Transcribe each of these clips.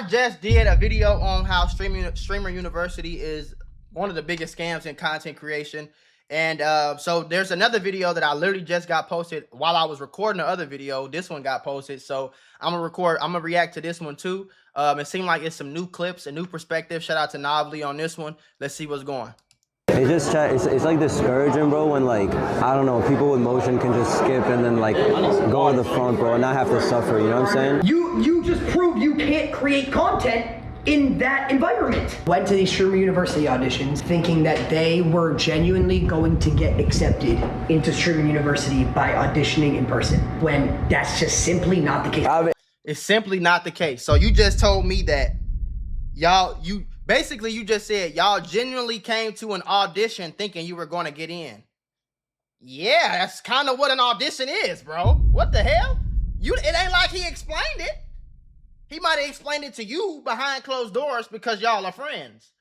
just did a video on how Streamer University is one of the biggest scams in content creation. And so there's another video that I literally just got posted while I was recording the other video. This one got posted. So I'm gonna react to this one too. It seemed like it's some new clips, a new perspective. Shout out to Novely on this one. Let's see what's going. It's like discouraging, bro, when like, I don't know, people with motion can just skip and then like go to the front, bro, and not have to suffer, you know what I'm saying? You just proved you can't create content in that environment. Went to these Streamer University auditions thinking that they were genuinely going to get accepted into Streamer University by auditioning in person, when that's just simply not the case. It's simply not the case. So you just told me that you just said y'all genuinely came to an audition thinking you were going to get in. Yeah, that's kind of what an audition is, bro. What the hell? It ain't like he explained it. He might have explained it to you behind closed doors because y'all are friends.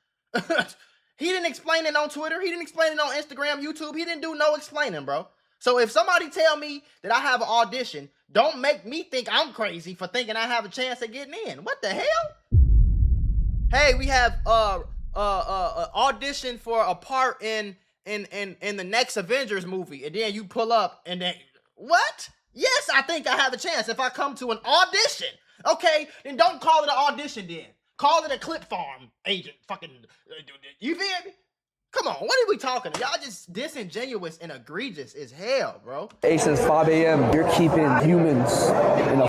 He didn't explain it on Twitter. He didn't explain it on Instagram, YouTube. He didn't do no explaining, bro. So if somebody tell me that I have an audition, don't make me think I'm crazy for thinking I have a chance at getting in. What the hell? Hey, we have audition for a part in the next Avengers movie, and then you pull up and then what? Yes, I think I have a chance if I come to an audition. Okay, then don't call it an audition then. Call it a clip farm agent. Fucking, you feel me? Come on, what are we talking? Y'all just disingenuous and egregious as hell, bro. Hey, since 5 a.m., you're keeping humans in a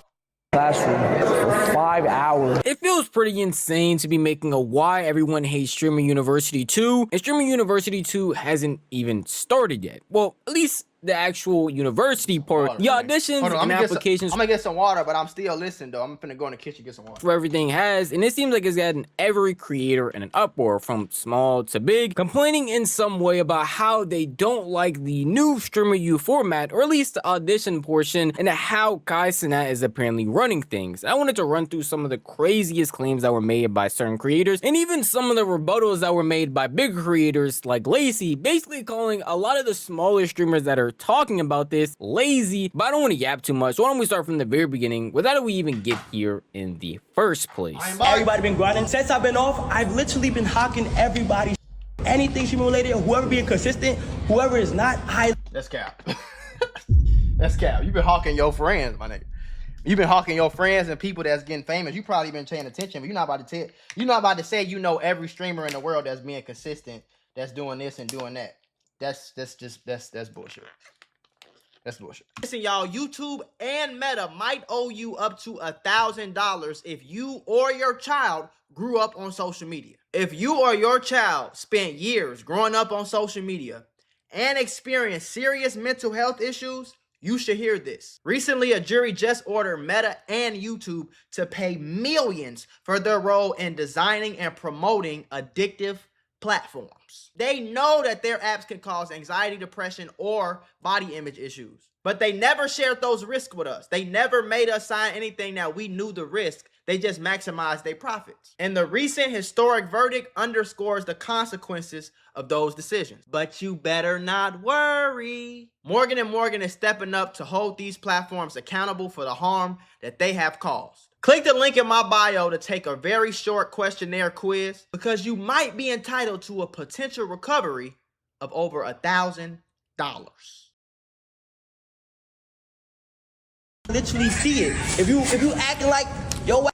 classroom for 5 hours. It feels pretty insane to be making a Why Everyone Hates Streamer University 2, and Streamer University 2 hasn't even started yet. Well, at least the actual university part, the auditions and applications. I'm gonna get some water, but I'm still listening though. I'm finna go in the kitchen and get some water. For everything has, and it seems like it's gotten every creator in an uproar, from small to big, complaining in some way about how they don't like the new Streamer U format, or at least the audition portion, and how Cenat is apparently running things. I wanted to run through some of the craziest claims that were made by certain creators, and even some of the rebuttals that were made by bigger creators like Lazy, basically calling a lot of the smaller streamers that are talking about this lazy. But I don't want to yap too much, so why don't we start from the very beginning? Without do we even get here in the first place? Everybody been grinding. Since I've been off, I've literally been hawking everybody. Anything streaming related, whoever being consistent, whoever is not, That's cap. That's cap. You've been hawking your friends, my nigga. You've been hawking your friends and people that's getting famous. You probably been paying attention, but you're not about to say you know every streamer in the world that's being consistent, that's doing this and doing that. That's bullshit. That's bullshit. Listen, y'all, YouTube and Meta might owe you up to $1,000 if you or your child grew up on social media. If you or your child spent years growing up on social media and experienced serious mental health issues, you should hear this. Recently, a jury just ordered Meta and YouTube to pay millions for their role in designing and promoting addictive platforms. They know that their apps can cause anxiety, depression, or body image issues, but they never shared those risks with us. They never made us sign anything that we knew the risk. They just maximized their profits. And the recent historic verdict underscores the consequences of those decisions. But you better not worry. Morgan & Morgan is stepping up to hold these platforms accountable for the harm that they have caused. Click the link in my bio to take a very short questionnaire quiz, because you might be entitled to a potential recovery of over $1,000. literally see it. If you acting like yo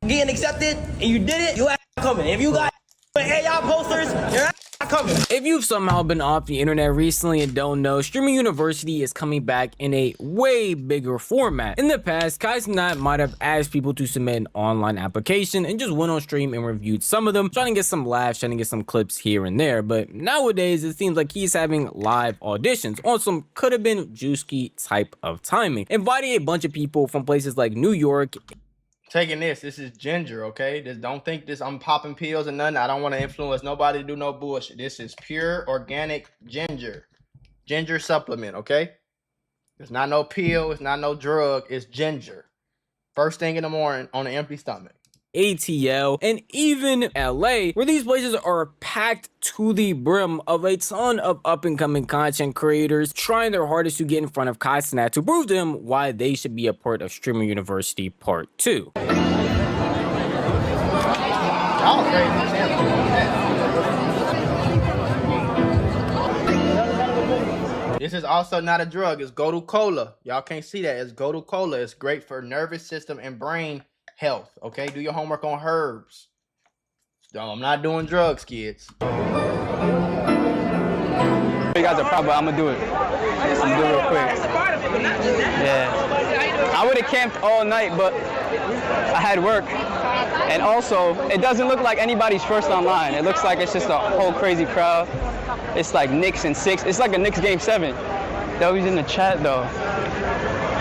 getting accepted and you did it, you coming. If you got AI posters, you're coming. If you've somehow been off the internet recently and don't know, Streamer University is coming back in a way bigger format. In the past, Cenat might have asked people to submit an online application and just went on stream and reviewed some of them, trying to get some laughs, trying to get some clips here and there. But nowadays, it seems like he's having live auditions on some could have been Juicy type of timing, inviting a bunch of people from places like New York. Taking this is ginger, okay? Just don't think this I'm popping pills and nothing. I don't want to influence nobody to do no bullshit. This is pure organic ginger supplement, okay? It's not no pill, it's not no drug, it's ginger. First thing in the morning on an empty stomach. ATL, and even LA, where these places are packed to the brim of a ton of up-and-coming content creators trying their hardest to get in front of Cenat to prove to him why they should be a part of Streamer University Part 2. This is also not a drug. It's Gotu Cola. Y'all can't see that. It's Gotu Cola. It's great for nervous system and brain health. Okay, do your homework on herbs. No, I'm not doing drugs, kids. You guys are proud, but I'm gonna do it. I'm gonna do it real quick. Yeah. I would have camped all night, but I had work. And also, it doesn't look like anybody's first online. It looks like it's just a whole crazy crowd. It's like Knicks and 6. It's like a Knicks game 7. Yo, he's in the chat though.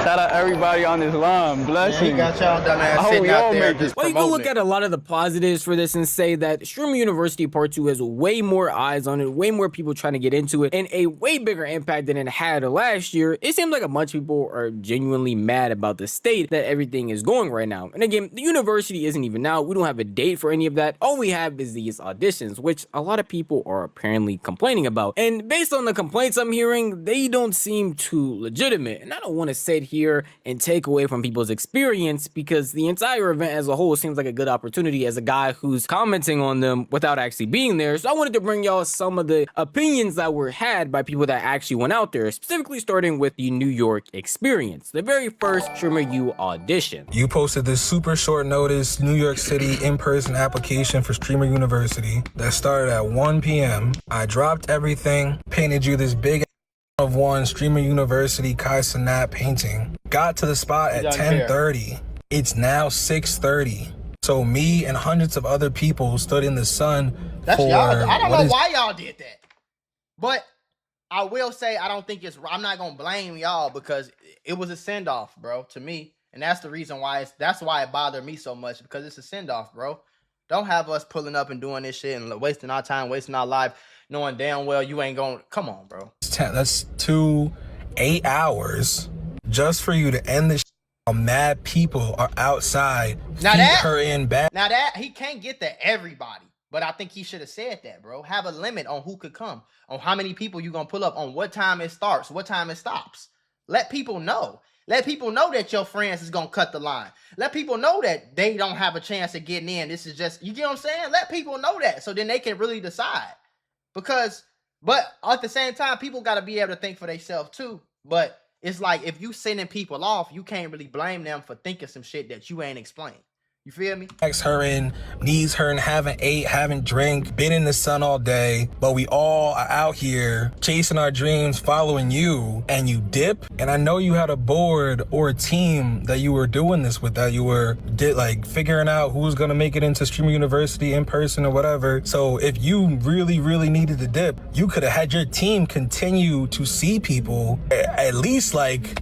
Shout out everybody on this line. Bless you. He got y'all dumbass sitting out there just well, you can look promoting at a lot of the positives for this and say that Streamer University Part 2 has way more eyes on it, way more people trying to get into it, and a way bigger impact than it had last year. It seems like a bunch of people are genuinely mad about the state that everything is going right now. And again, the university isn't even out. We don't have a date for any of that. All we have is these auditions, which a lot of people are apparently complaining about. And based on the complaints I'm hearing, they don't seem too legitimate. And I don't want to sit here and take away from people's experience, because the entire event as a whole seems like a good opportunity as a guy who's commenting on them without actually being there. So I wanted to bring y'all some of the opinions that were had by people that actually went out there, specifically starting with the New York experience, the very first Streamer U audition. You posted this super short notice New York City in-person application for Streamer University that started at 1 p.m. I dropped everything, painted you this big of one Streamer University Cenat painting. Got to the spot at 10:30. It's now 6:30. So me and hundreds of other people stood in the sun. That's y'all. I don't know why y'all did that, but I will say I don't think it's. I'm not gonna blame y'all because it was a send off, bro, to me, and that's the reason why that's why it bothered me so much, because it's a send off, bro. Don't have us pulling up and doing this shit and wasting our time, wasting our life, knowing damn well you ain't gonna. Come on, bro. That's 8 hours just for you to end this. Mad people are outside. Now that her in bad. Now that he can't get to everybody, but I think he should have said that, bro. Have a limit on who could come, on how many people you gonna pull up, on what time it starts, what time it stops. Let people know. Let people know that your friends is gonna cut the line. Let people know that they don't have a chance of getting in. This is just, you get what I'm saying? Let people know that, so then they can really decide. Because, but at the same time, people got to be able to think for themselves too. But it's like, if you sending people off, you can't really blame them for thinking some shit that you ain't explained. You feel me? Her in, knees hurting, haven't ate, haven't drank, been in the sun all day, but we all are out here chasing our dreams, following you, and you dip. And I know you had a board or a team that you were doing this with, that you were like figuring out who's gonna make it into Streamer University in person or whatever. So if you really, really needed to dip, you could have had your team continue to see people at least like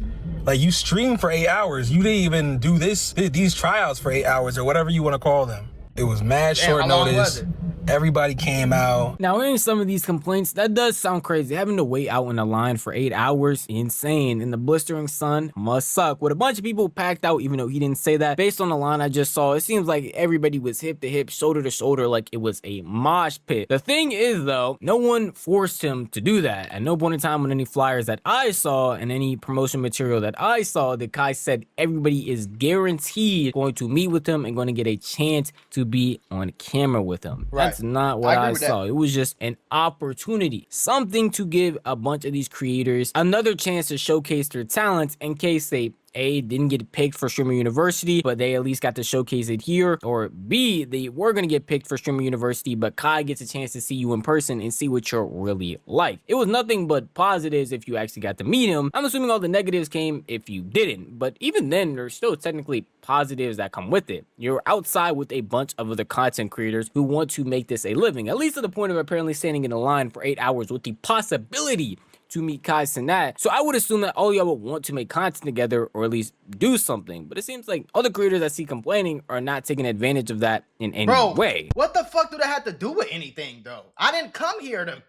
you streamed for 8 hours. You didn't even do these tryouts for 8 hours or whatever you want to call them. It was mad short notice. Everybody came out. Now, hearing some of these complaints, that does sound crazy. Having to wait out in a line for 8 hours, insane. In the blistering sun, must suck. With a bunch of people packed out, even though he didn't say that. Based on the line I just saw, it seems like everybody was hip to hip, shoulder to shoulder, like it was a mosh pit. The thing is, though, no one forced him to do that. At no point in time on any flyers that I saw and any promotion material that I saw, the guy said everybody is guaranteed going to meet with him and going to get a chance to be on camera with him. Right. That's not what I saw. It was just an opportunity, something to give a bunch of these creators another chance to showcase their talents in case they didn't get picked for Streamer University, but they at least got to showcase it here, or B, they were going to get picked for Streamer University, but Kai gets a chance to see you in person and see what you're really like. It was nothing but positives if you actually got to meet him. I'm assuming all the negatives came if you didn't, but even then, there's still technically positives that come with it. You're outside with a bunch of other content creators who want to make this a living, at least to the point of apparently standing in a line for 8 hours with the possibility to meet Cenat. So I would assume that all y'all would want to make content together, or at least do something. But it seems like all the creators I see complaining are not taking advantage of that in any way. What the fuck do that have to do with anything, though? I didn't come here to.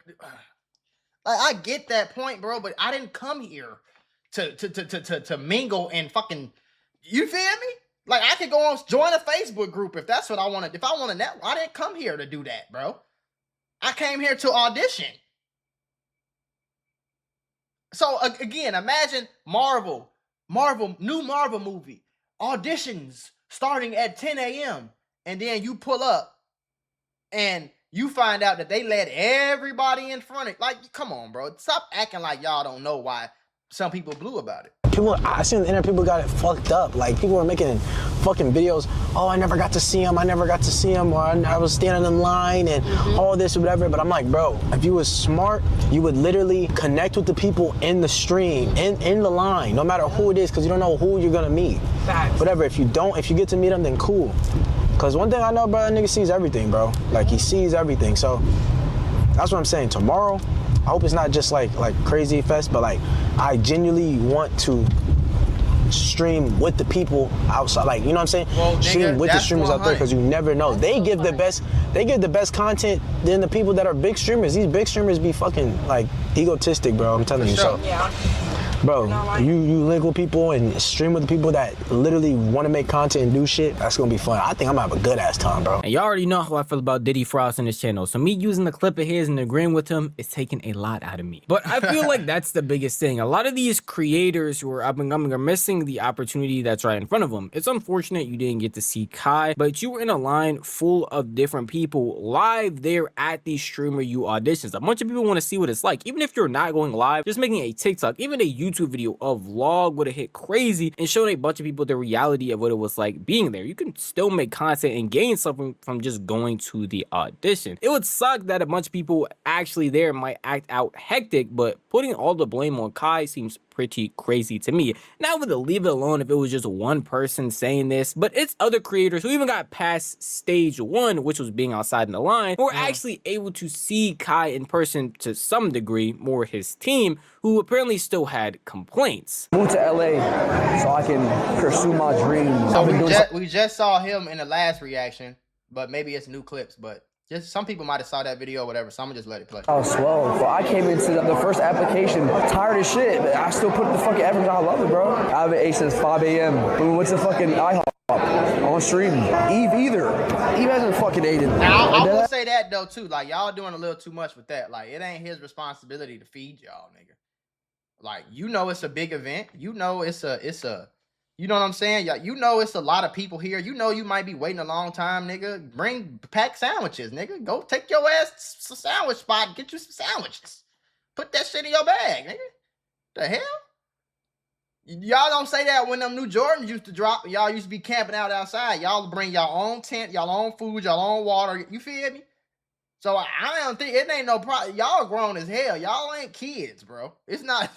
I get that point, bro, but I didn't come here to mingle and fucking. You feel me? Like, I could go on, join a Facebook group if that's what I wanted. If I wanted that, I didn't come here to do that, bro. I came here to audition. So again, imagine new Marvel movie, auditions starting at 10 a.m. and then you pull up and You find out that they let everybody in front of, like, come on, bro. Stop acting like y'all don't know why some people blew about it. People, I seen on the internet, people got it fucked up. Like, people were making fucking videos, oh, I never got to see him, or I was standing in line and all this or whatever. But I'm like, bro, if you was smart, you would literally connect with the people in the stream, in the line, no matter who it is, because you don't know who you're gonna meet. Facts. Whatever, if you get to meet them, then cool. Because one thing I know, bro, that nigga sees everything, bro. Like, he sees everything. So that's what I'm saying. Tomorrow, I hope it's not just like crazy fest, but like, I genuinely want to stream with the people outside, like, you know what I'm saying? Well, nigga, stream with the that's streamers out there, 100. because you never know. They give the best content than the people that are big streamers. These big streamers be fucking like egotistic, bro. I'm telling you. sure. So, Yeah. bro, you link with people and stream with the people that literally want to make content and do shit. That's gonna be fun. I think I'm gonna have a good ass time, bro. And y'all already know how I feel about Diddy Frost in this channel, so me using the clip of his and agreeing with him is taking a lot out of me. But I feel like that's the biggest thing. A lot of these creators who are up and coming are missing the opportunity that's right in front of them. It's unfortunate you didn't get to see Kai, but you were in a line full of different people live there at the Streamer U auditions. A bunch of people want to see what it's like. Even if you're not going live, just making a TikTok, even a YouTube video, a vlog would have hit crazy and shown a bunch of people the reality of what it was like being there. You can still make content and gain something from just going to the audition. It would suck that a bunch of people actually there might act out hectic, but putting all the blame on Kai seems pretty crazy to me. Now, I would leave it alone if it was just one person saying this, but it's other creators who even got past stage one, which was being outside in the line, who were actually able to see Kai in person to some degree, more his team, who apparently still had complaints. Moved to LA so I can pursue my dreams. So we just saw him in the last reaction, but maybe it's new clips, but just some people might have saw that video or whatever, so I'm gonna just let it play. I was swell. So I came into the first application tired as shit, but I still put the fucking effort. I love it, bro. I haven't ate since 5 a.m. When we went to fucking IHOP on stream. Eve hasn't fucking ate it. Now, I will say that though too, like, y'all doing a little too much with that. Like, it ain't his responsibility to feed y'all, nigga. Like, you know it's a big event. You know it's a you know what I'm saying? You know it's a lot of people here. You know you might be waiting a long time, nigga. Bring packed sandwiches, nigga. Go take your ass to a sandwich spot and get you some sandwiches. Put that shit in your bag, nigga. The hell? Y'all don't say that when them new Jordans used to drop. Y'all used to be camping out outside. Y'all bring y'all own tent, y'all own food, y'all own water. You feel me? So I don't think it ain't no problem. Y'all grown as hell. Y'all ain't kids, bro. It's not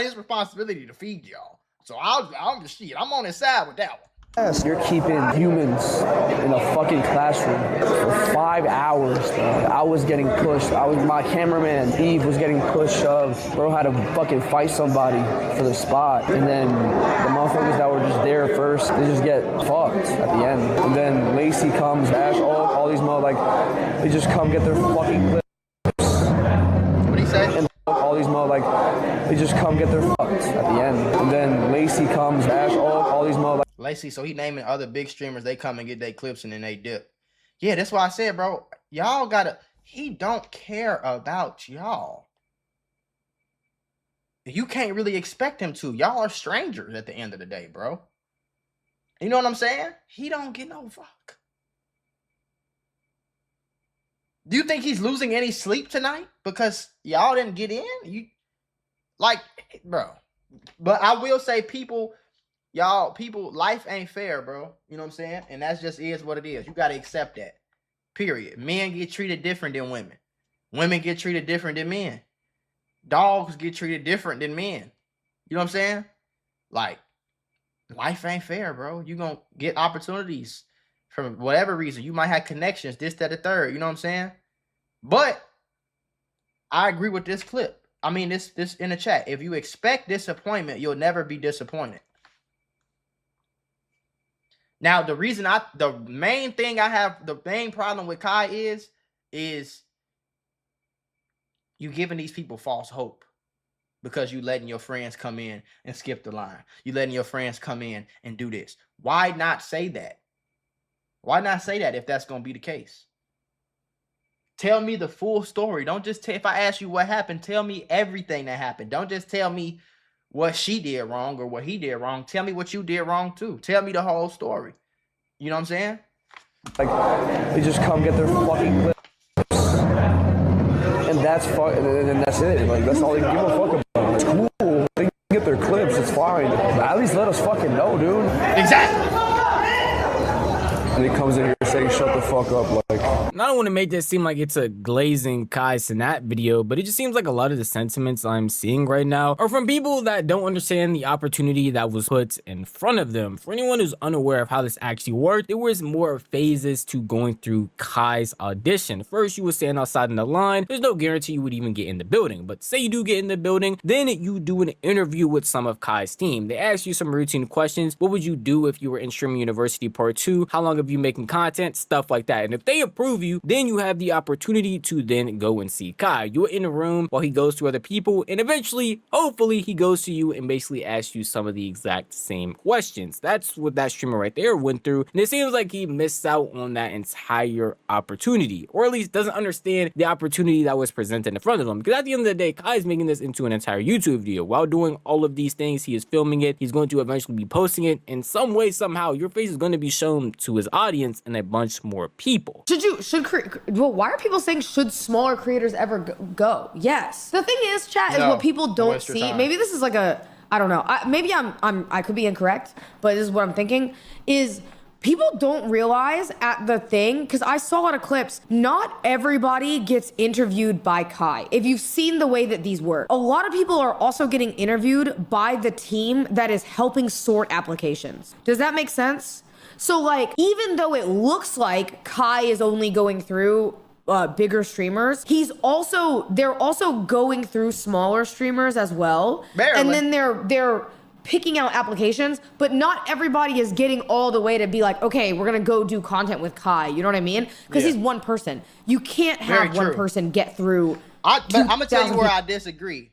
his responsibility to feed y'all. So I'm just shit. I'm on his side with that one. Yes, you're keeping humans in a fucking classroom for 5 hours, bro. I was getting pushed. My cameraman, Eve, was getting pushed, shoved. Bro had to fucking fight somebody for the spot. And then the motherfuckers that were just there first, they just get fucked at the end. And then Lacey comes, Ash, all these motherfuckers, they just come get their fucking clips. What he say? And all these motherfuckers, they just come get their fucked at the end. And then Lacey comes, Ash, all these motherfuckers. Lacey, so he naming other big streamers, they come and get their clips and then they dip. Yeah, that's why I said, bro, y'all gotta, he don't care about y'all. You can't really expect him to. Y'all are strangers at the end of the day, bro. You know what I'm saying? He don't get no fuck. Do you think he's losing any sleep tonight because y'all didn't get in? You, like, bro. But I will say, people, life ain't fair, bro. You know what I'm saying? And that's just is what it is. You got to accept that. Period. Men get treated different than women. Women get treated different than men. Dogs get treated different than men. You know what I'm saying? Like, life ain't fair, bro. You going to get opportunities for whatever reason. You might have connections, this, that, the third. You know what I'm saying? But I agree with this clip. I mean, this in the chat. If you expect disappointment, you'll never be disappointed. Now, the main problem with Kai is you giving these people false hope because you letting your friends come in and skip the line. You letting your friends come in and do this. Why not say that? Why not say that if that's going to be the case? Tell me the full story. Don't just if I ask you what happened, tell me everything that happened. Don't just tell me what she did wrong or what he did wrong. Tell me what you did wrong too. Tell me the whole story. You know what I'm saying? Like, they just come get their fucking clips. and that's and that's it. Like that's all they give a fuck about. It's cool. They get their clips. It's fine. But at least let us fucking know, dude. Exactly. And he comes in here saying, "Shut the fuck up!" Like, I don't want to make this seem like it's a glazing Kai Cenat video, but it just seems like a lot of the sentiments I'm seeing right now are from people that don't understand the opportunity that was put in front of them. For anyone who's unaware of how this actually worked, there was more phases to going through Kai's audition. First, you would stand outside in the line. There's no guarantee you would even get in the building, but say you do get in the building, then you do an interview with some of Kai's team. They ask you some routine questions. What would you do if you were in Streaming University Part 2? How long have you making content? Stuff like that. And if they approve you, then you have the opportunity to then go and see Kai. You're in a room while he goes to other people, and eventually, hopefully, he goes to you and basically asks you some of the exact same questions. That's what that streamer right there went through, and it seems like he missed out on that entire opportunity, or at least doesn't understand the opportunity that was presented in front of him. Because at the end of the day, Kai is making this into an entire YouTube video. While doing all of these things, he is filming it. He's going to eventually be posting it. In some way, somehow, your face is going to be shown to his audience and a bunch more people. Well, why are people saying should smaller creators ever go? Yes. The thing is, chat, is what people don't see. Maybe this is like a, I don't know. I could be incorrect, but this is what I'm thinking is people don't realize at the thing, because I saw a lot of clips, not everybody gets interviewed by Kai. If you've seen the way that these work, a lot of people are also getting interviewed by the team that is helping sort applications. Does that make sense? So like, even though it looks like Kai is only going through bigger streamers, they're also going through smaller streamers as well. Barely. And then they're picking out applications, but not everybody is getting all the way to be like, okay, we're gonna go do content with Kai. You know what I mean? Because he's one person. You can't have one person get through. But I'm gonna tell you where I disagree.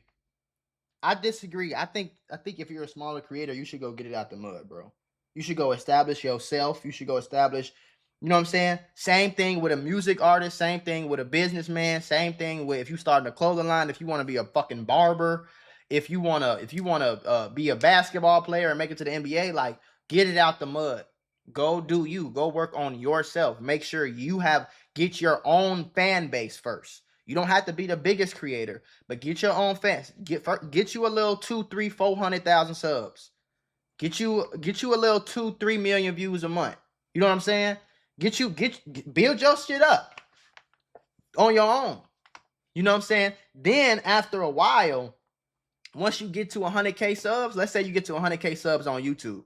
I think if you're a smaller creator, you should go get it out the mud, bro. You should go establish yourself. You should go establish, you know what I'm saying? Same thing with a music artist. Same thing with a businessman. Same thing with if you start a clothing line, if you want to be a fucking barber, if you want to be a basketball player and make it to the NBA, like, get it out the mud. Go do you. Go work on yourself. Make sure you get your own fan base first. You don't have to be the biggest creator, but get your own fans. Get you a little 2, 3, 400,000 subs. Get you a little 2, 3 million views a month. You know what I'm saying? Build your shit up on your own. You know what I'm saying? Then after a while, once you get to 100K subs, let's say you get to 100K subs on YouTube.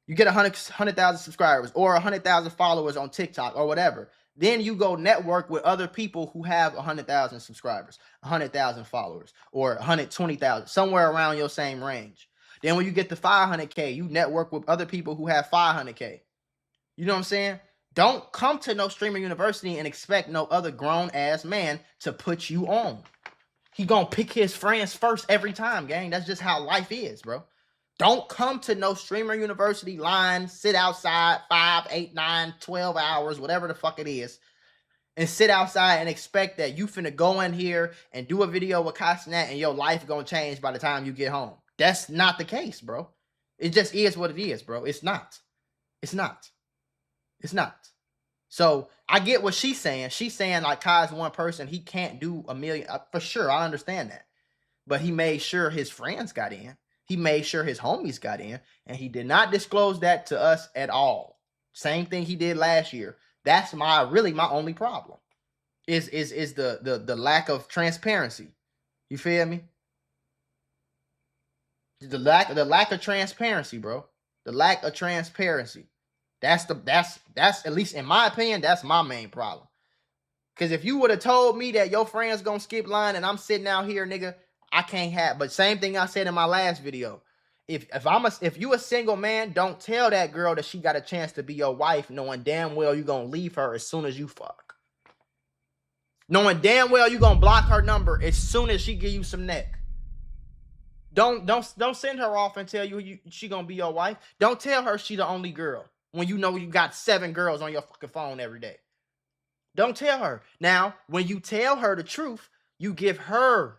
You get 100,000 subscribers or 100,000 followers on TikTok or whatever. Then you go network with other people who have 100,000 subscribers, 100,000 followers, or 120,000, somewhere around your same range. Then when you get to 500K, you network with other people who have 500K. You know what I'm saying? Don't come to no streaming university and expect no other grown-ass man to put you on. He gonna pick his friends first every time, gang. That's just how life is, bro. Don't come to no streamer university line, sit outside 5, 8, 9, 12 hours, whatever the fuck it is, and sit outside and expect that you finna go in here and do a video with Kai Cenat and your life gonna change by the time you get home. That's not the case, bro. It just is what it is, bro. It's not. It's not. It's not. So I get what she's saying. She's saying like Kai's one person. He can't do a million. For sure, I understand that. But he made sure his friends got in. He made sure his homies got in. And he did not disclose that to us at all. Same thing he did last year. That's really my only problem. Is the lack of transparency. You feel me? The lack of transparency, bro. The lack of transparency. That's at least in my opinion, that's my main problem. Because if you would have told me that your friend's gonna skip line and I'm sitting out here, nigga, I can't have. But same thing I said in my last video. If you a single man, don't tell that girl that she got a chance to be your wife, knowing damn well you gonna leave her as soon as you fuck. Knowing damn well you gonna block her number as soon as she give you some neck. Don't send her off and tell you she gonna be your wife. Don't tell her she the only girl when you know you got 7 girls on your fucking phone every day. Don't tell her. Now, when you tell her the truth, you give her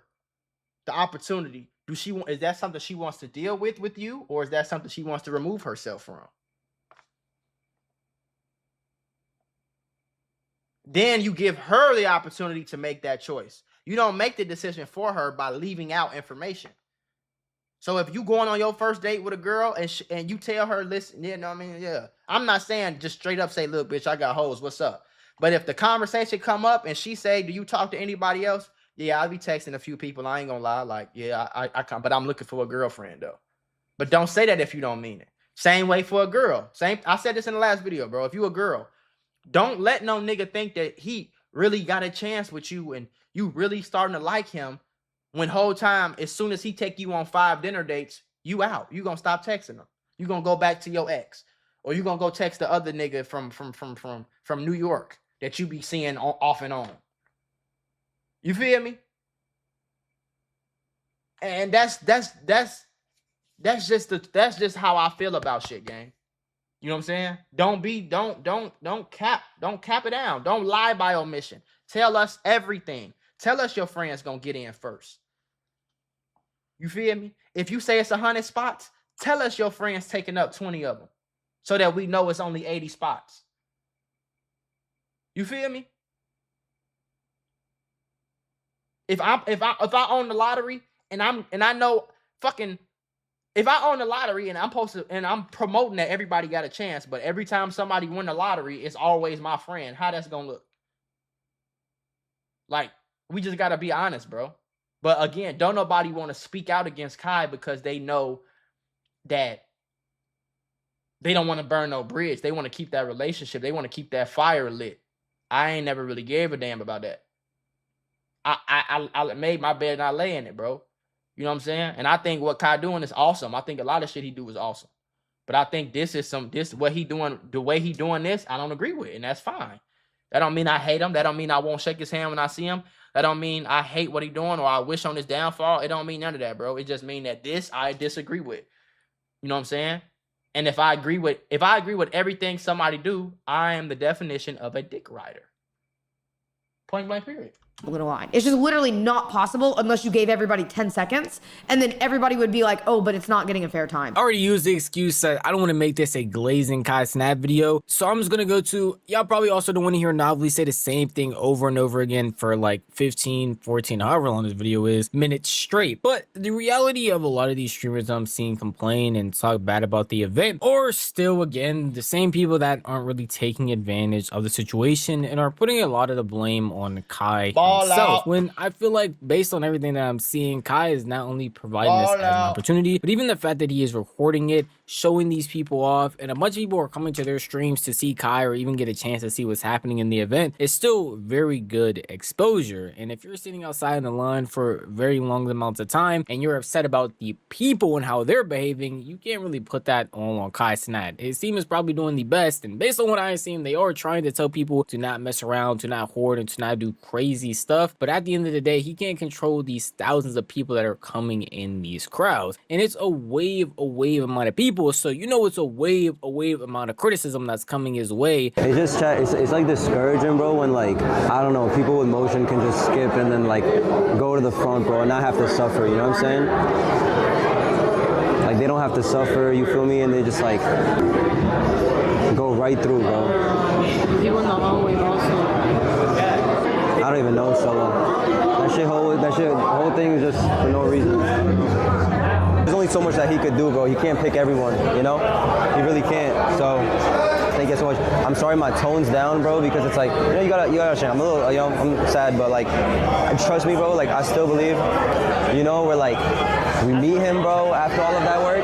the opportunity. Is that something she wants to deal with you, or is that something she wants to remove herself from? then you give her the opportunity to make that choice. You don't make the decision for her by leaving out information. So if you going on your first date with a girl and you tell her, listen, you know what I mean? Yeah. I'm not saying just straight up say, look, bitch, I got hoes. What's up? But if the conversation come up and she say, do you talk to anybody else? Yeah, I'll be texting a few people. I ain't gonna lie. Like, yeah, I come, but I'm looking for a girlfriend though. But don't say that if you don't mean it. Same way for a girl. I said this in the last video, bro. If you a girl, don't let no nigga think that he really got a chance with you and you really starting to like him when whole time, as soon as he take you on 5 dinner dates, you out. You gonna stop texting him. You gonna go back to your ex. Or you gonna go text the other nigga from New York that you be seeing off and on. You feel me? And that's just how I feel about shit, gang. You know what I'm saying? Don't cap it down. Don't lie by omission. Tell us everything. Tell us your friends gonna get in first. You feel me? If you say it's 100 spots, tell us your friends taking up 20 of them so that we know it's only 80 spots. You feel me? If I own the lottery and I know fucking, if I own the lottery and I'm promoting that everybody got a chance, but every time somebody win the lottery, it's always my friend. How that's gonna look? Like, we just gotta be honest, bro. But again, don't nobody want to speak out against Kai because they know that they don't want to burn no bridge. They want to keep that relationship. They want to keep that fire lit. I ain't never really gave a damn about that. I made my bed and I lay in it, bro. You know what I'm saying? And I think what Kai doing is awesome. I think a lot of shit he do is awesome. But I think what he doing, the way he doing this, I don't agree with, and that's fine. That don't mean I hate him. That don't mean I won't shake his hand when I see him. That don't mean I hate what he doing or I wish on his downfall. It don't mean none of that, bro. It just mean that this I disagree with. You know what I'm saying? And if I agree with everything somebody do, I am the definition of a dick rider. Point blank period. Little line. It's just literally not possible unless you gave everybody 10 seconds and then everybody would be like, oh, but it's not getting a fair time. I already used the excuse that I don't want to make this a glazing Kai Cenat video, so I'm just gonna go to, y'all probably also don't want to hear Novelty say the same thing over and over again for like 15, 14, however long this video is, minutes straight. But the reality of a lot of these streamers I'm seeing complain and talk bad about the event are still, again, the same people that aren't really taking advantage of the situation and are putting a lot of the blame on Kai himself. When I feel like, based on everything that I'm seeing, Kai is not only providing this as an opportunity, but even the fact that he is recording it, showing these people off, and a bunch of people are coming to their streams to see Kai or even get a chance to see what's happening in the event, is still very good exposure. And if you're sitting outside in the line for very long amounts of time and you're upset about the people and how they're behaving, you can't really put that all on Kai Cenat. His team is probably doing the best, and based on what I've seen, they are trying to tell people to not mess around, to not hoard, and to not do crazy stuff. But at the end of the day, he can't control these thousands of people that are coming in these crowds, and it's a wave amount of people. So you know it's a wave amount of criticism that's coming his way. It's just chat. It's like discouraging, bro. When like, I don't know, people with motion can just skip and then like go to the front, bro, and not have to suffer. You know what I'm saying? Like, they don't have to suffer. You feel me? And they just like go right through, bro. People in the hallway also. I don't even know Solo. That whole thing is just for no reason. There's only so much that he could do, bro. He can't pick everyone, you know? He really can't. So thank you so much. I'm sorry my tone's down, bro, because it's like, you know, you gotta understand. I'm a little, you know, I'm sad, but like, trust me, bro. Like, I still believe, you know, we're like, we meet him, bro, after all of that work.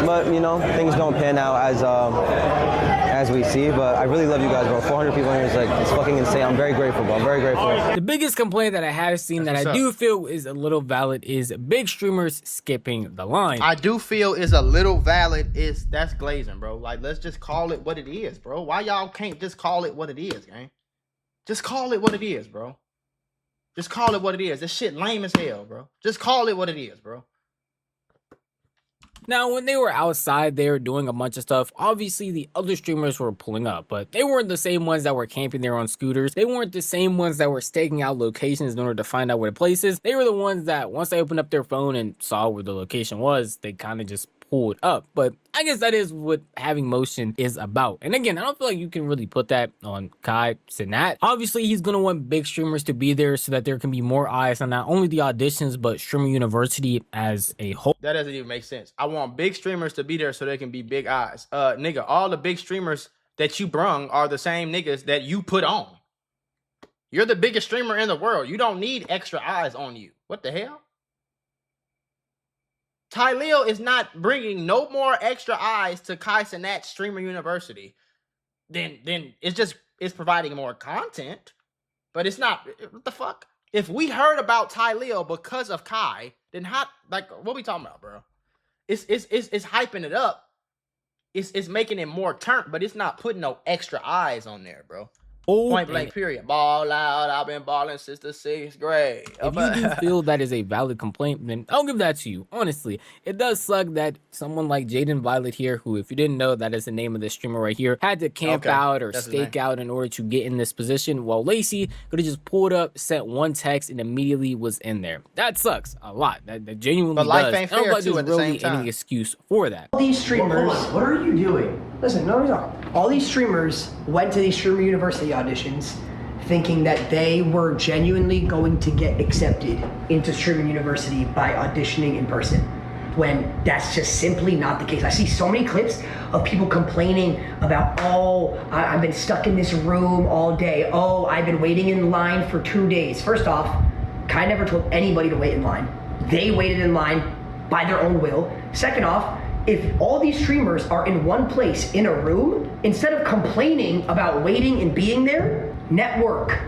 But you know, things don't pan out as we see. But I really love you guys, bro. 400 people in here is like, it's fucking insane. I'm very grateful, bro. I'm very grateful. The biggest complaint that I have seen that I do feel is a little valid is big streamers skipping the line. I do feel is a little valid is that's glazing, bro. Like, let's just call it what it is, bro. Why y'all can't just call it what it is, gang? Just call it what it is, bro. Just call it what it is. This shit lame as hell, bro. Just call it what it is, bro. Now, when they were outside there doing a bunch of stuff, obviously the other streamers were pulling up, but they weren't the same ones that were camping there on scooters. They weren't the same ones that were staking out locations in order to find out where the place is. They were the ones that once they opened up their phone and saw where the location was, they kind of just pulled up. But I guess that is what having motion is about. And again, I don't feel like you can really put that on Kai Cenat. Obviously, he's gonna want big streamers to be there so that there can be more eyes on not only the auditions, but Streamer University as a whole. That doesn't even make sense. I want big streamers to be there so they can be big eyes. Nigga, all the big streamers that you brung are the same niggas that you put on. You're the biggest streamer in the world. You don't need extra eyes on you. What the hell? Tyleo is not bringing no more extra eyes to Kai Cenat Streamer University. Then it's providing more content, but it's not. What the fuck? If we heard about Tyleo because of Kai, then how? Like, what we talking about, bro? It's hyping it up. It's making it more turnt, but it's not putting no extra eyes on there, bro. Point blank, period. Ball out. I've been balling since the 6th grade. If you do feel that is a valid complaint, then I'll give that to you. Honestly, it does suck that someone like Jaden Violet here, who, if you didn't know, that is the name of this streamer right here, had to camp out or stake out in order to get in this position, while Lacey could have just pulled up, sent one text, and immediately was in there. That sucks a lot. That genuinely does. Ain't I don't fair like there's really any excuse for that. All these streamers, what are you doing? Listen, no. All these streamers went to these Streamer University auditions thinking that they were genuinely going to get accepted into Streamer University by auditioning in person, when that's just simply not the case. I see so many clips of people complaining about, oh, I've been stuck in this room all day. Oh, I've been waiting in line for 2 days. First off, Kai never told anybody to wait in line. They waited in line by their own will. Second off, if all these streamers are in one place in a room, instead of complaining about waiting and being there, network,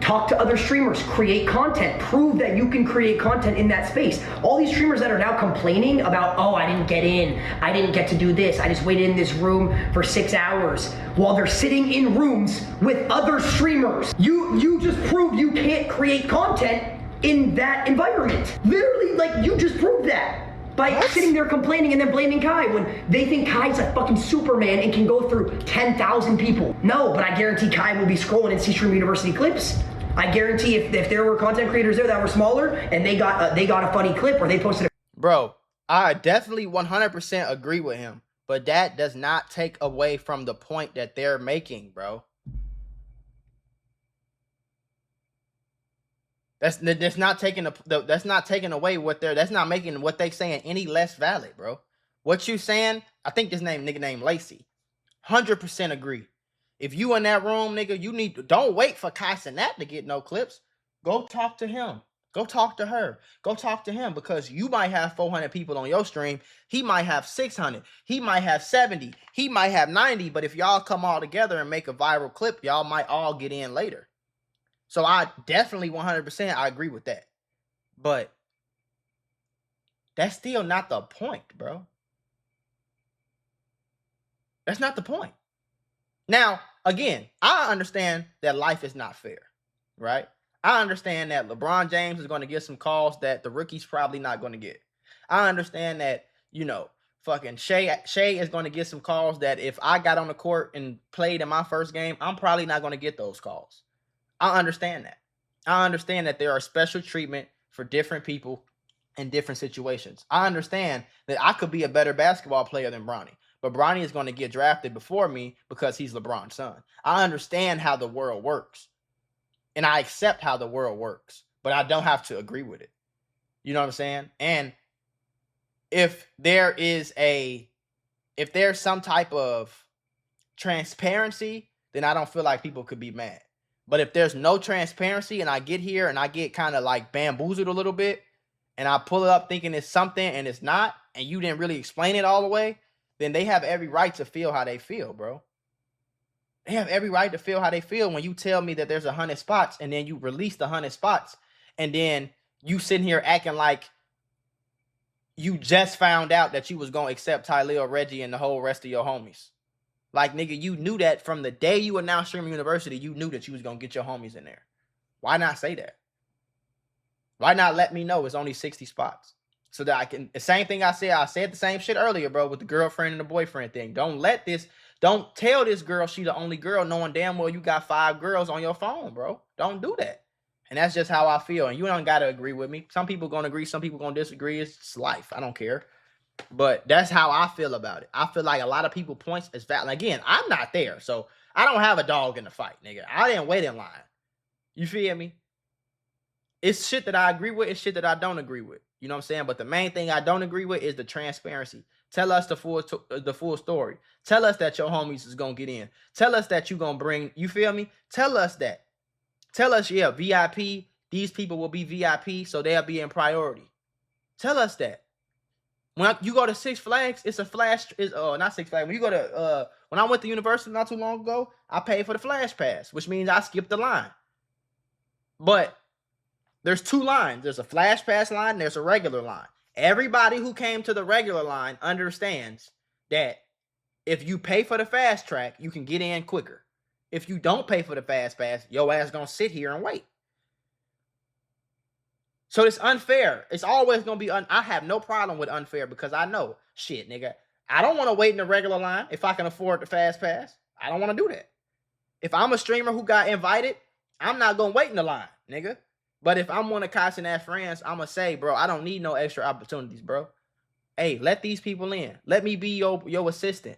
talk to other streamers, create content, prove that you can create content in that space. All these streamers that are now complaining about, oh, I didn't get in, I didn't get to do this, I just waited in this room for 6 hours, while they're sitting in rooms with other streamers. You just proved you can't create content in that environment. Literally, like, you just proved that. By sitting there complaining and then blaming Kai when they think Kai's a fucking Superman and can go through 10,000 people. No, but I guarantee Kai will be scrolling and see Streamer University clips. I guarantee if there were content creators there that were smaller and they got a funny clip or they posted Bro, I definitely 100% agree with him, but that does not take away from the point that they're making, bro. That's not taking away what that's not making what they saying any less valid, bro. What you saying? I think this nigga named Lacey. 100% agree. If you in that room, nigga, don't wait for Kai Cenat to get no clips. Go talk to him. Go talk to her. Go talk to him, because you might have 400 people on your stream. He might have 600. He might have 70. He might have 90. But if y'all come all together and make a viral clip, y'all might all get in later. So I definitely 100% I agree with that. But that's still not the point, bro. That's not the point. Now, again, I understand that life is not fair, right? I understand that LeBron James is going to get some calls that the rookie's probably not going to get. I understand that, fucking Shea is going to get some calls that if I got on the court and played in my first game, I'm probably not going to get those calls. I understand that. I understand that there are special treatment for different people in different situations. I understand that I could be a better basketball player than Bronny, but Bronny is going to get drafted before me because he's LeBron's son. I understand how the world works, and I accept how the world works, but I don't have to agree with it. You know what I'm saying? And if there's some type of transparency, then I don't feel like people could be mad. But if there's no transparency and I get here and I get kind of like bamboozled a little bit and I pull it up thinking it's something and it's not, and you didn't really explain it all the way, then they have every right to feel how they feel, bro. They have every right to feel how they feel when you tell me that there's 100 spots and then you release the 100 spots and then you sitting here acting like you just found out that you was going to accept Tyleo, Reggie, and the whole rest of your homies. Like, nigga, you knew that from the day you announced Streamer University, you knew that you was going to get your homies in there. Why not say that? Why not let me know it's only 60 spots? So that I can, the same thing I said the same shit earlier, bro, with the girlfriend and the boyfriend thing. Don't tell this girl she the only girl knowing damn well you got 5 girls on your phone, bro. Don't do that. And that's just how I feel. And you don't got to agree with me. Some people going to agree, some people going to disagree. It's life. I don't care. But that's how I feel about it. I feel like a lot of people points is valid. Again, I'm not there, so I don't have a dog in the fight, nigga. I didn't wait in line. You feel me? It's shit that I agree with. It's shit that I don't agree with. You know what I'm saying? But the main thing I don't agree with is the transparency. Tell us the full story. Tell us that your homies is gonna get in. Tell us that you gonna bring. You feel me? Tell us that. Tell us, yeah, VIP. These people will be VIP, so they'll be in priority. Tell us that. When you go to Six Flags, it's a flash. Not Six Flags. When you go to when I went to Universal not too long ago, I paid for the flash pass, which means I skipped the line. But there's two lines. There's a flash pass line, and there's a regular line. Everybody who came to the regular line understands that if you pay for the fast track, you can get in quicker. If you don't pay for the fast pass, your ass gonna sit here and wait. So it's unfair. It's always gonna be I have no problem with unfair because I know, shit, nigga, I don't want to wait in the regular line if I can afford the fast pass. I don't want to do that. If I'm a streamer who got invited, I'm not gonna wait in the line, nigga. But if I'm one of Cenat's friends, I'm going to say, bro, I don't need no extra opportunities, bro. Hey, let these people in. Let me be your assistant.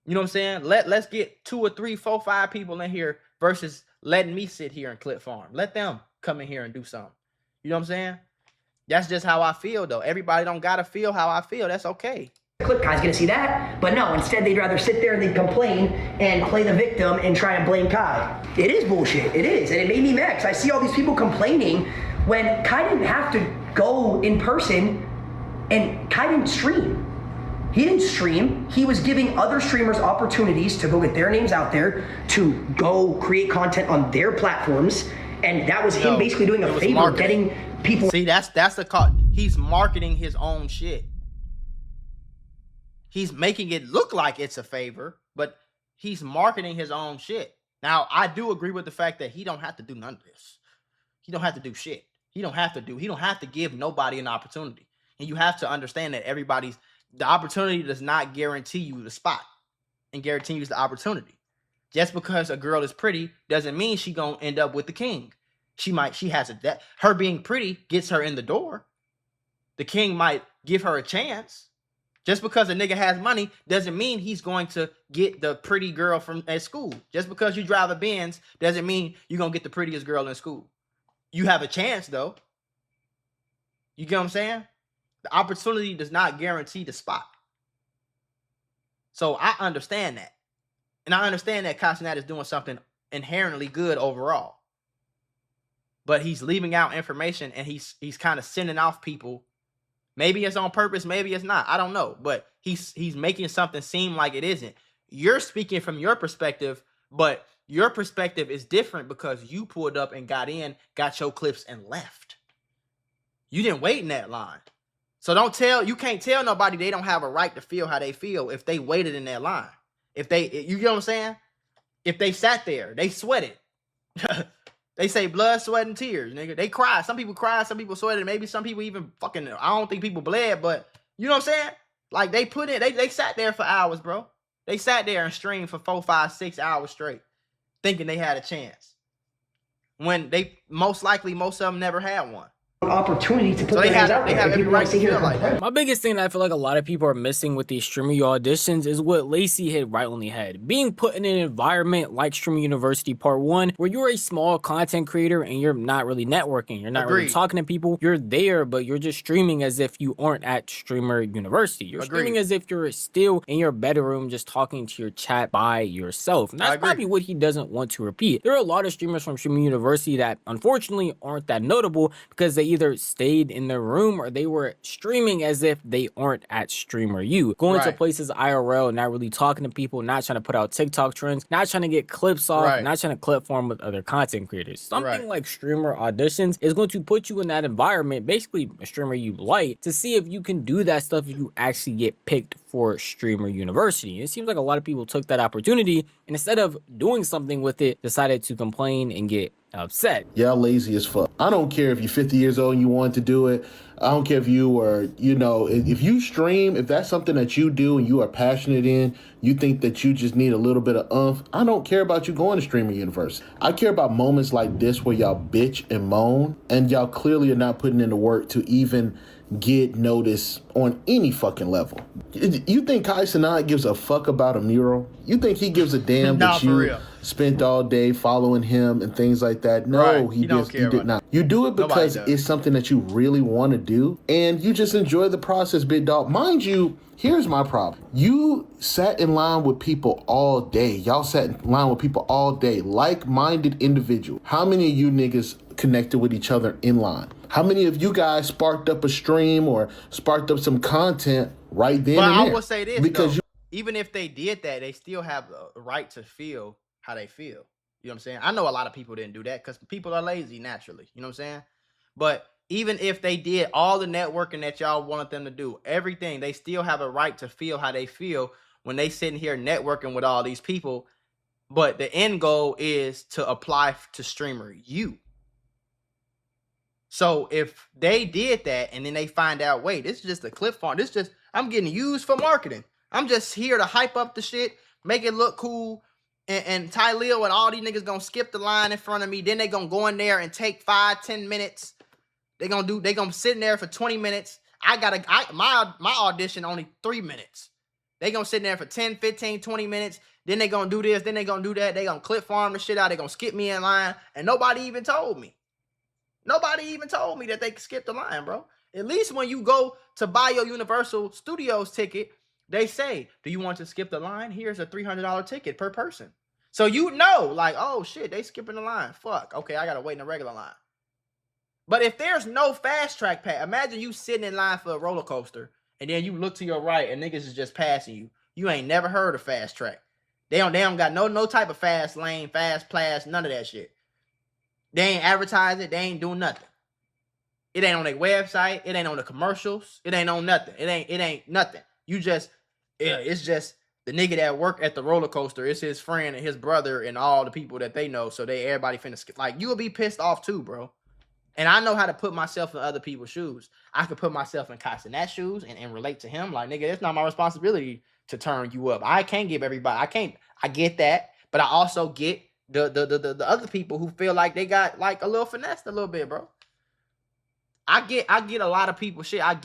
You know what I'm saying? Let's get 2 or 3, 4, 5 people in here versus letting me sit here and clip farm. Let them come in here and do something. You know what I'm saying? That's just how I feel, though. Everybody don't got to feel how I feel. That's okay. Clip guy's gonna see that, but no, instead they'd rather sit there and they'd complain and play the victim and try and blame Kai. It is bullshit, it is, and it made me mad because I see all these people complaining when Kai didn't have to go in person and Kai didn't stream. He didn't stream, he was giving other streamers opportunities to go get their names out there, to go create content on their platforms, and that was him basically doing a favor, marketing. Getting people. See, that's the call. He's marketing his own shit. He's making it look like it's a favor, but he's marketing his own shit. Now, I do agree with the fact that he don't have to do none of this. He don't have to do shit. He don't have to give nobody an opportunity. And you have to understand that the opportunity does not guarantee you the spot and guarantees the opportunity. Just because a girl is pretty doesn't mean she gonna end up with the king. Her being pretty gets her in the door. The king might give her a chance. Just because a nigga has money doesn't mean he's going to get the pretty girl at school. Just because you drive a Benz doesn't mean you're going to get the prettiest girl in school. You have a chance, though. You get what I'm saying? The opportunity does not guarantee the spot. So I understand that. And I understand that Cenat is doing something inherently good overall. But he's leaving out information and he's kind of sending off people. Maybe it's on purpose, maybe it's not. I don't know. But he's making something seem like it isn't. You're speaking from your perspective, but your perspective is different because you pulled up and got your clips and left. You didn't wait in that line. So you can't tell nobody they don't have a right to feel how they feel if they waited in that line. You get what I'm saying? If they sat there, they sweated. They say blood, sweat, and tears, nigga. They cry. Some people cry, some people sweated. Maybe some people even I don't think people bled, but you know what I'm saying? Like they sat there for hours, bro. They sat there and streamed for 4, 5, 6 hours straight, thinking they had a chance. When most of them never had one. Opportunity to put their hands out there. They have every right to feel like that. My biggest thing that I feel like a lot of people are missing with these streamer auditions is what Lacey hit right on the head. Being put in an environment like Streamer University Part 1, where you're a small content creator and you're not really networking, you're not really talking to people, you're there, but you're just streaming as if you aren't at Streamer University. You're streaming as if you're still in your bedroom just talking to your chat by yourself. And that's probably what he doesn't want to repeat. There are a lot of streamers from Streamer University that unfortunately aren't that notable because they either stayed in their room or they were streaming as if they aren't at Streamer U, going to places IRL, not really talking to people, not trying to put out TikTok trends, not trying to get clips off, not trying to clip farm with other content creators. Something like streamer auditions is going to put you in that environment, basically a Streamer U light, to see if you can do that stuff if you actually get picked for Streamer University. It seems like a lot of people took that opportunity and instead of doing something with it, decided to complain and get upset. Y'all lazy as fuck. I don't care if you're 50 years old and you want to do it. I don't care if you are, if you stream, if that's something that you do and you are passionate in, you think that you just need a little bit of oomph. I don't care about you going to Streamer University. I care about moments like this where y'all bitch and moan and y'all clearly are not putting in the work to even get noticed on any fucking level. You think Kai Cenat gives a fuck about a mural? You think he gives a damn that you spent all day following him and things like that? No, Right. he did not. You do it because it's something that you really want to do, and you just enjoy the process, big dog. Mind you, here's my problem. You sat in line with people all day. Y'all sat in line with people all day, like-minded individuals. How many of you niggas connected with each other in line? How many of you guys sparked up a stream or sparked up some content right then and there? But I will say this, because even if they did that, they still have the right to feel how they feel. You know what I'm saying? I know a lot of people didn't do that because people are lazy naturally. You know what I'm saying? But even if they did all the networking that y'all wanted them to do, everything, they still have a right to feel how they feel when they sitting here networking with all these people. But the end goal is to apply to streamer you. So if they did that and then they find out, wait, this is just a clip farm. This just, I'm getting used for marketing. I'm just here to hype up the shit, make it look cool. And Ty Leo and all these niggas gonna skip the line in front of me. Then they gonna go in there and take 5-10 minutes. They gonna sit in there for 20 minutes. My audition only 3 minutes. They gonna sit in there for 10, 15, 20 minutes. Then they gonna do this, then they gonna do that. They gonna clip farm the shit out. They gonna skip me in line. And nobody even told me. Nobody even told me that they could skip the line, bro. At least when you go to buy your Universal Studios ticket, they say, do you want to skip the line? Here's a $300 ticket per person. So you know, like, oh shit, they skipping the line. Fuck, okay, I gotta wait in a regular line. But if there's no fast track pass, imagine you sitting in line for a roller coaster and then you look to your right and niggas is just passing you. You ain't never heard of fast track. They don't got no type of fast lane, fast pass, none of that shit. They ain't advertising. They ain't doing nothing. It ain't on their website. It ain't on the commercials. It ain't on nothing. It ain't nothing. You just, it's just the nigga that work at the roller coaster. It's his friend and his brother and all the people that they know. So everybody finna skip. Like, you will be pissed off too, bro. And I know how to put myself in other people's shoes. I could put myself in Kai Cenat's shoes and relate to him. Like, nigga, it's not my responsibility to turn you up. I can't give everybody. I get that. But I also get the other people who feel like they got like a little finesse a little bit, bro. I get a lot of people shit. I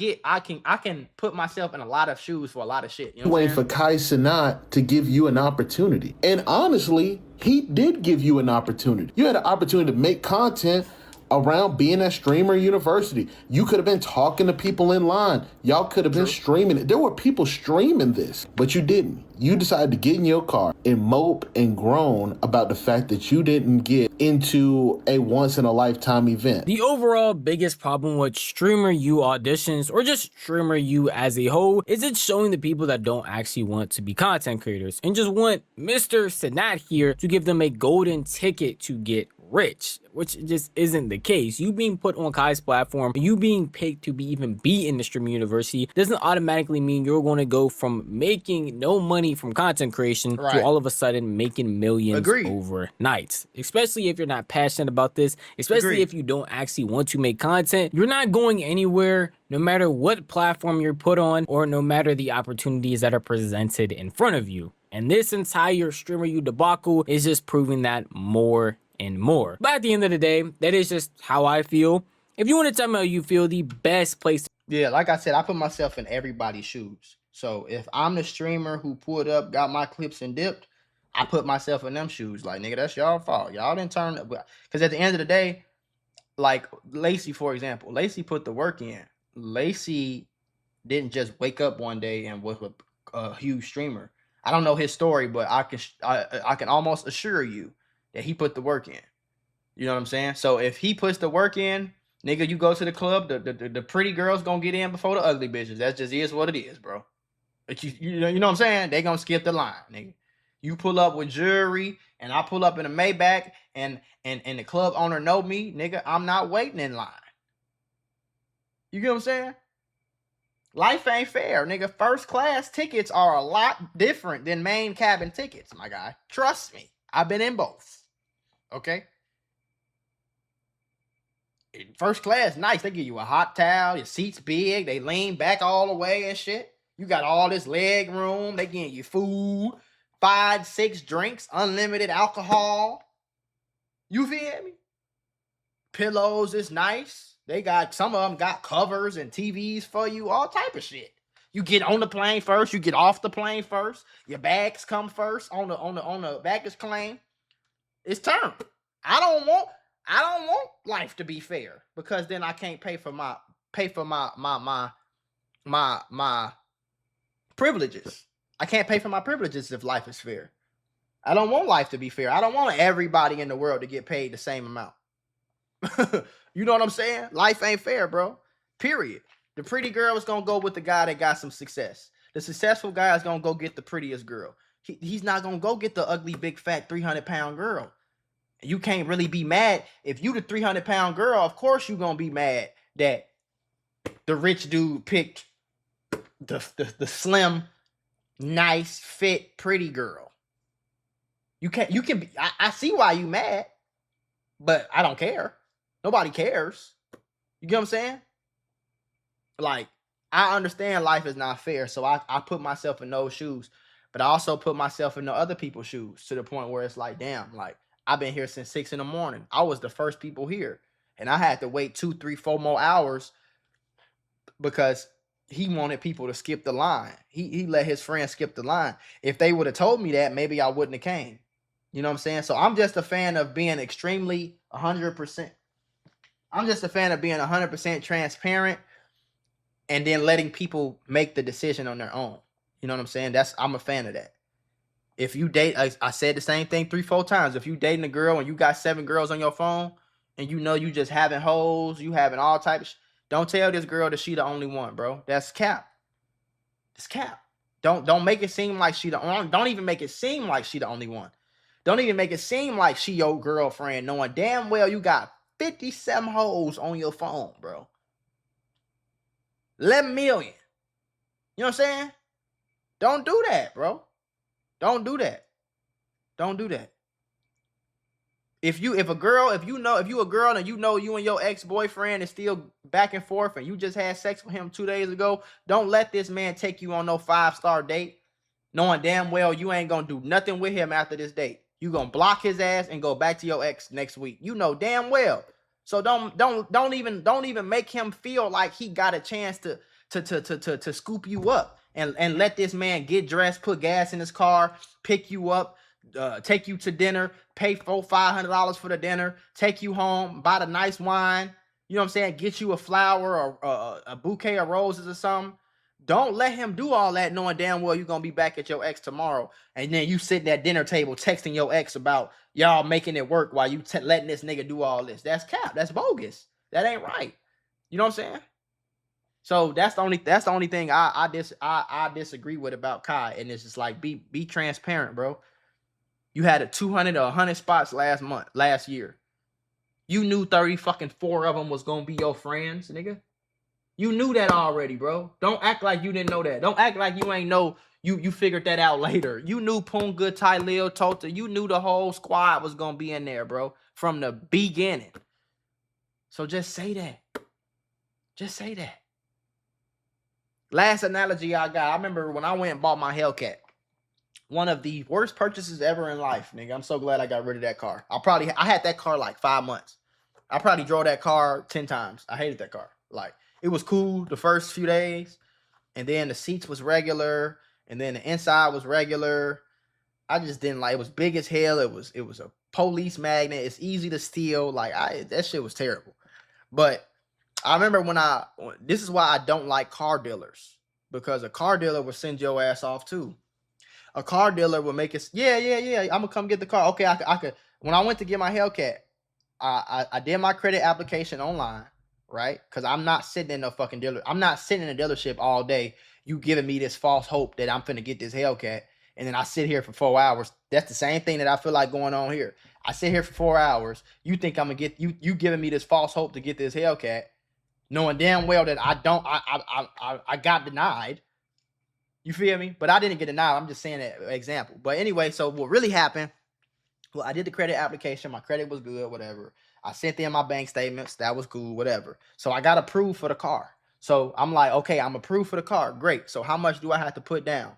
can put myself in a lot of shoes for a lot of shit. You know waiting for Kai Cenat to give you an opportunity. And honestly, he did give you an opportunity. You had an opportunity to make content around being at Streamer University. You could have been talking to people in line. Y'all could have been streaming it. There were people streaming this, but you didn't. You decided to get in your car and mope and groan about the fact that you didn't get into a once-in-a-lifetime event. The overall biggest problem with Streamer U auditions, or just Streamer U as a whole, is it's showing the people that don't actually want to be content creators and just want Mr. Cenat here to give them a golden ticket to get rich, which just isn't the case. You being put on Kai's platform, you being picked to even be in the Streamer University doesn't automatically mean you're going to go from making no money from content creation to all of a sudden making millions overnight. Especially if you're not passionate about this, especially if you don't actually want to make content, you're not going anywhere no matter what platform you're put on or no matter the opportunities that are presented in front of you. And this entire Streamer U debacle is just proving that more and more. But at the end of the day, that is just how I feel. If you want to tell me how you feel, the best place yeah, like I said, I put myself in everybody's shoes. So if I'm the streamer who pulled up, got my clips and dipped, I put myself in them shoes. Like, nigga, that's y'all fault. Y'all didn't turn up. Because at the end of the day, like Lacey, for example, Lacey put the work in. Lacey didn't just wake up one day and was a huge streamer. I don't know his story, but I can almost assure you that he put the work in. You know what I'm saying? So if he puts the work in, nigga, you go to the club, the pretty girls gonna get in before the ugly bitches. That just is what it is, bro. But you know what I'm saying? They gonna skip the line, nigga. You pull up with jewelry, and I pull up in a Maybach, and the club owner know me, nigga, I'm not waiting in line. You get what I'm saying? Life ain't fair, nigga. First class tickets are a lot different than main cabin tickets, my guy. Trust me. I've been in both. Okay? First class, nice. They give you a hot towel. Your seat's big. They lean back all the way and shit. You got all this leg room. They give you food. 5, 6 drinks. Unlimited alcohol. You feel me? Pillows is nice. They got, some of them got covers and TVs for you, all type of shit. You get on the plane first, you get off the plane first, your bags come first on the baggage claim. It's term. I don't want life to be fair, because then I can't pay for my privileges. I can't pay for my privileges if life is fair. I don't want life to be fair. I don't want everybody in the world to get paid the same amount. You know what I'm saying? Life ain't fair, bro. Period. The pretty girl is gonna go with the guy that got some success. The successful guy is gonna go get the prettiest girl. He's not gonna go get the ugly, big, fat 300-pound girl. You can't really be mad if you the 300-pound girl. Of course you gonna be mad that the rich dude picked the slim, nice, fit, pretty girl. You can be. I see why you mad, but I don't care. Nobody cares. You get what I'm saying? Like, I understand life is not fair, so I put myself in those shoes, but I also put myself in the other people's shoes, to the point where it's like, damn, like, I've been here since 6 a.m. I was the first people here, and I had to wait 2, 3, 4 more hours because he wanted people to skip the line. He let his friends skip the line. If they would have told me that, maybe I wouldn't have came. You know what I'm saying? So I'm just a fan of being extremely 100%. I'm just a fan of being 100% transparent, and then letting people make the decision on their own. You know what I'm saying? I'm a fan of that. If you date, I said the same thing 3, 4 times. If you dating a girl and you got 7 girls on your phone, and you know you just having hoes, you having all types of don't tell this girl that she the only one, bro. That's cap. It's cap. Don't make it seem like don't even make it seem like she the only one. Don't even make it seem like she your girlfriend, knowing damn well you got 57 hoes on your phone, bro. 11 million. You know what I'm saying? Don't do that, bro. Don't do that. Don't do that. If you a girl and you know you and your ex-boyfriend is still back and forth and you just had sex with him 2 days ago, don't let this man take you on no 5-star date, knowing damn well you ain't gonna do nothing with him after this date. You gonna block his ass and go back to your ex next week. You know damn well. So don't even make him feel like he got a chance to scoop you up and let this man get dressed, put gas in his car, pick you up, take you to dinner, pay $400-500 for the dinner, take you home, buy the nice wine, you know what I'm saying, get you a flower or a bouquet of roses or something. Don't let him do all that knowing damn well you're going to be back at your ex tomorrow. And then you sitting at dinner table texting your ex about y'all making it work while you letting this nigga do all this. That's cap. That's bogus. That ain't right. You know what I'm saying? So that's the only thing I disagree with about Kai. And it's just like, be transparent, bro. You had a 200 or 100 spots last year. You knew 34 of them was going to be your friends, nigga. You knew that already, bro. Don't act like you didn't know that. Don't act like you ain't know you figured that out later. You knew Poonga, Tylil, Tota. You knew the whole squad was going to be in there, bro, from the beginning. So just say that. Just say that. Last analogy I got, I remember when I went and bought my Hellcat. One of the worst purchases ever in life, nigga. I'm so glad I got rid of that car. I had that car like 5 months. I probably drove that car 10 times. I hated that car. Like, it was cool the first few days, and then the seats was regular, and then the inside was regular. I just didn't like it. Was big as hell. It was a police magnet. It's easy to steal. Like, that shit was terrible. But I remember this is why I don't like car dealers, because a car dealer will send your ass off too. A car dealer will make it, yeah, I'm gonna come get the car. Okay, I could. When I went to get my Hellcat, I did my credit application online, right? Because I'm not sitting in a fucking dealer. I'm not sitting in a dealership all day. You giving me this false hope that I'm finna get this Hellcat, and then I sit here for 4 hours. That's the same thing that I feel like going on here. I sit here for 4 hours. You think I'm gonna get you giving me this false hope to get this Hellcat, knowing damn well that I got denied. You feel me? But I didn't get denied. I'm just saying that example. But anyway, so what really happened, well, I did the credit application. My credit was good, whatever. I sent in my bank statements. That was cool, whatever. So I got approved for the car. So I'm like, okay, I'm approved for the car. Great. So how much do I have to put down?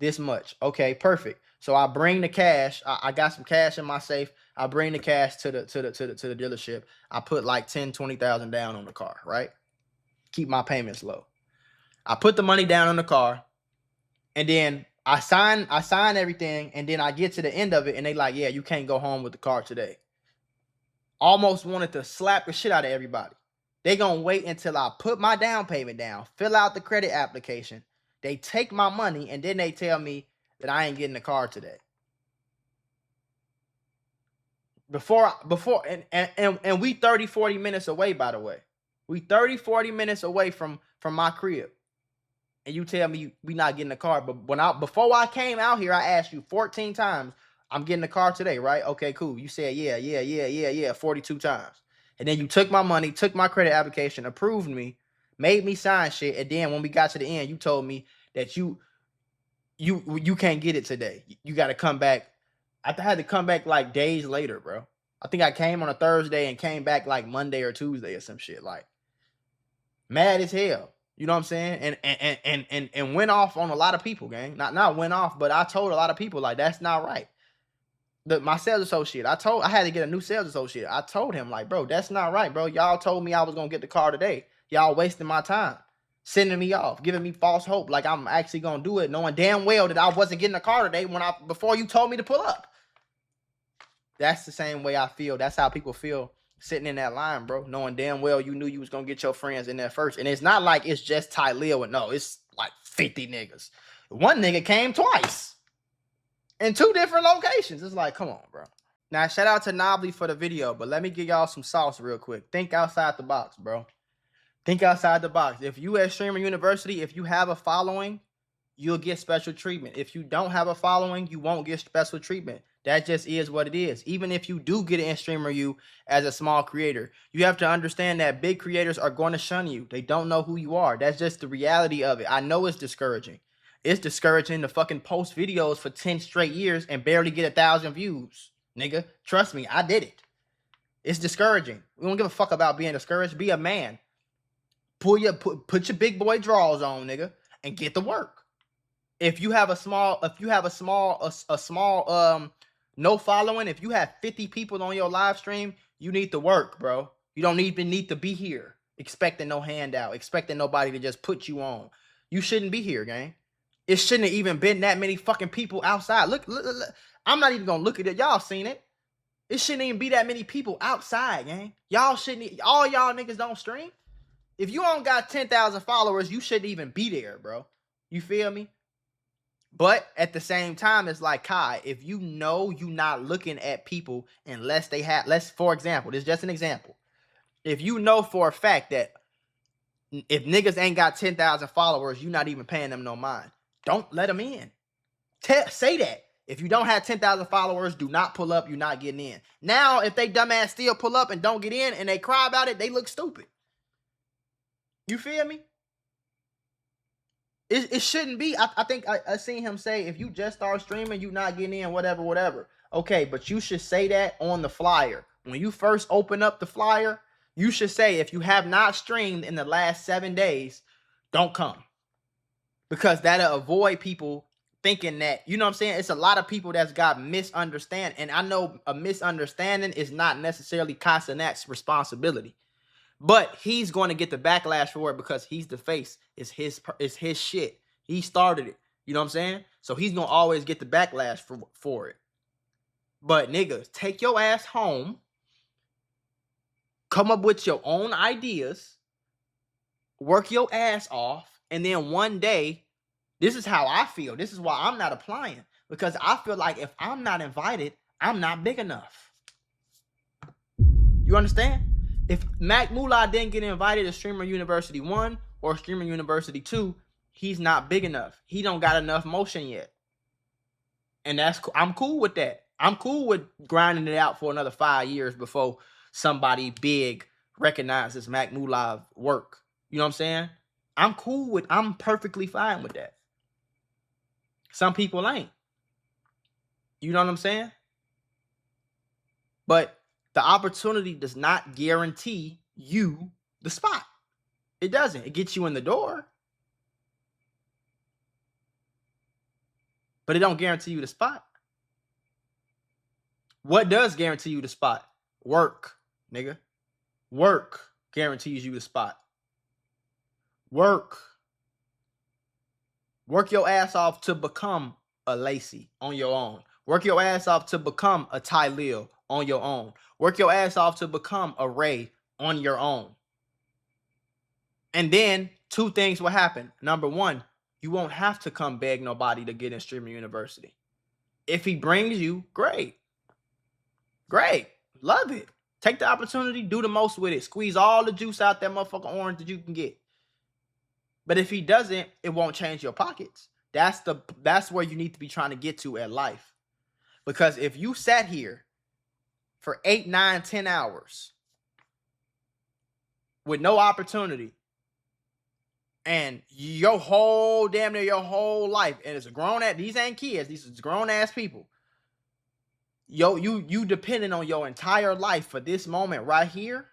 This much. Okay, perfect. So I bring the cash. I got some cash in my safe. I bring the cash to the dealership. I put like 10, 20,000 down on the car, right? Keep my payments low. I put the money down on the car, and then I sign everything, and then I get to the end of it, and they like, yeah, you can't go home with the car today. Almost wanted to slap the shit out of everybody. They gonna wait until I put my down payment down, fill out the credit application. They take my money, and then they tell me that I ain't getting the car today. Before and we 30, 40 minutes away, by the way. We 30, 40 minutes away from my crib. And you tell me we not getting the car. But before I came out here, I asked you 14 times, I'm getting the car today, right? Okay, cool. You said yeah, 42 times. And then you took my money, took my credit application, approved me, made me sign shit. And then when we got to the end, you told me that you can't get it today. You got to come back. I had to come back like days later, bro. I think I came on a Thursday and came back like Monday or Tuesday or some shit. Like, mad as hell. You know what I'm saying? And went off on a lot of people, gang. Not went off, but I told a lot of people, like, that's not right. My sales associate, I had to get a new sales associate. I told him, like, bro, that's not right, bro. Y'all told me I was gonna get the car today. Y'all wasting my time, sending me off, giving me false hope, like I'm actually gonna do it, knowing damn well that I wasn't getting the car today before you told me to pull up. That's the same way I feel. That's how people feel sitting in that line, bro, knowing damn well you knew you was gonna get your friends in there first. And it's not like it's just Ty Lil, no, it's like 50 niggas. One nigga came twice in 2 different locations. It's like, come on, bro. Now, shout out to Nobly for the video, but let me give y'all some sauce real quick. Think outside the box, bro. Think outside the box. If you at Streamer University, if you have a following, you'll get special treatment. If you don't have a following, you won't get special treatment. That just is what it is. Even if you do get it in Streamer U as a small creator, you have to understand that big creators are going to shun you. They don't know who you are. That's just the reality of it. I know it's discouraging. It's discouraging to fucking post videos for 10 straight years and barely get 1,000 views. Nigga, trust me, I did it. It's discouraging. We don't give a fuck about being discouraged. Be a man. Put your big boy drawers on, nigga, and get to work. If you have a small no following, if you have 50 people on your live stream, you need to work, bro. You don't even need to be here expecting no handout, expecting nobody to just put you on. You shouldn't be here, gang. It shouldn't have even been that many fucking people outside. Look. I'm not even gonna look at it. Y'all seen it. It shouldn't even be that many people outside, gang. Y'all shouldn't. All y'all niggas don't stream. If you don't got 10,000 followers, you shouldn't even be there, bro. You feel me? But at the same time, it's like, Kai, if you know you're not looking at people unless they have, for example, this is just an example. If you know for a fact that if niggas ain't got 10,000 followers, you're not even paying them no mind. Don't let them in. Say that. If you don't have 10,000 followers, do not pull up. You're not getting in. Now, if they dumbass still pull up and don't get in and they cry about it, they look stupid. You feel me? It shouldn't be. I think I seen him say, if you just start streaming, you not getting in, whatever. Okay, but you should say that on the flyer. When you first open up the flyer, you should say, if you have not streamed in the last 7 days, don't come. Because that'll avoid people thinking that, you know what I'm saying? It's a lot of people that's got misunderstanding. And I know a misunderstanding is not necessarily Cenat's responsibility. But he's going to get the backlash for it because he's the face. It's his shit. He started it. You know what I'm saying? So he's going to always get the backlash for it. But niggas, take your ass home. Come up with your own ideas. Work your ass off. And then one day, this is how I feel. This is why I'm not applying. Because I feel like if I'm not invited, I'm not big enough. You understand? If Mula didn't get invited to Streamer University 1 or Streamer University 2, he's not big enough. He don't got enough motion yet. And I'm cool with that. I'm cool with grinding it out for another 5 years before somebody big recognizes Mula's work. You know what I'm saying? I'm perfectly fine with that. Some people ain't. You know what I'm saying? But the opportunity does not guarantee you the spot. It doesn't. It gets you in the door. But it don't guarantee you the spot. What does guarantee you the spot? Work, nigga. Work guarantees you the spot. Work. Work your ass off to become a Lacey on your own. Work your ass off to become a Ty Lil on your own. Work your ass off to become a Ray on your own. And then 2 things will happen. Number 1, you won't have to come beg nobody to get in streaming university. If he brings you, great. Great. Love it. Take the opportunity, do the most with it. Squeeze all the juice out that motherfucking orange that you can get. But if he doesn't, it won't change your pockets. That's where you need to be trying to get to at life. Because if you sat here for 8, 9, 10 hours with no opportunity, and your whole damn near your whole life, and it's a grown ass, these ain't kids, these is grown ass people. You depending on your entire life for this moment right here,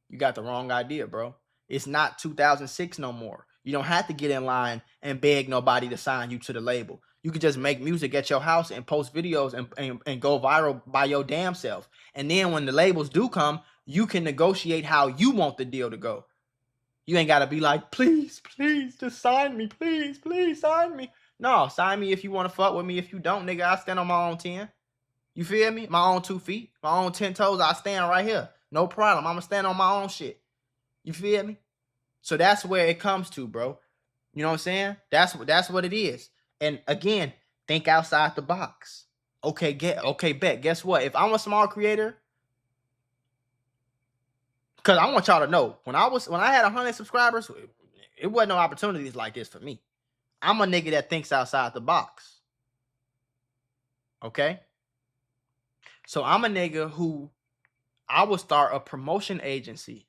you got the wrong idea, bro. It's not 2006 no more. You don't have to get in line and beg nobody to sign you to the label. You can just make music at your house and post videos and go viral by your damn self. And then when the labels do come, you can negotiate how you want the deal to go. You ain't got to be like, please, please, just sign me. Please, please sign me. No, sign me if you want to fuck with me. If you don't, nigga, I stand on my own 10. You feel me? My own 2 feet, my own 10 toes. I stand right here. No problem. I'm going to stand on my own shit. You feel me? So that's where it comes to, bro. You know what I'm saying? That's what it is. And again, think outside the box. Okay, bet. Guess what? If I'm a small creator, because I want y'all to know, when I had 100 subscribers, it wasn't no opportunities like this for me. I'm a nigga that thinks outside the box. Okay? So I'm a nigga who, I would start a promotion agency.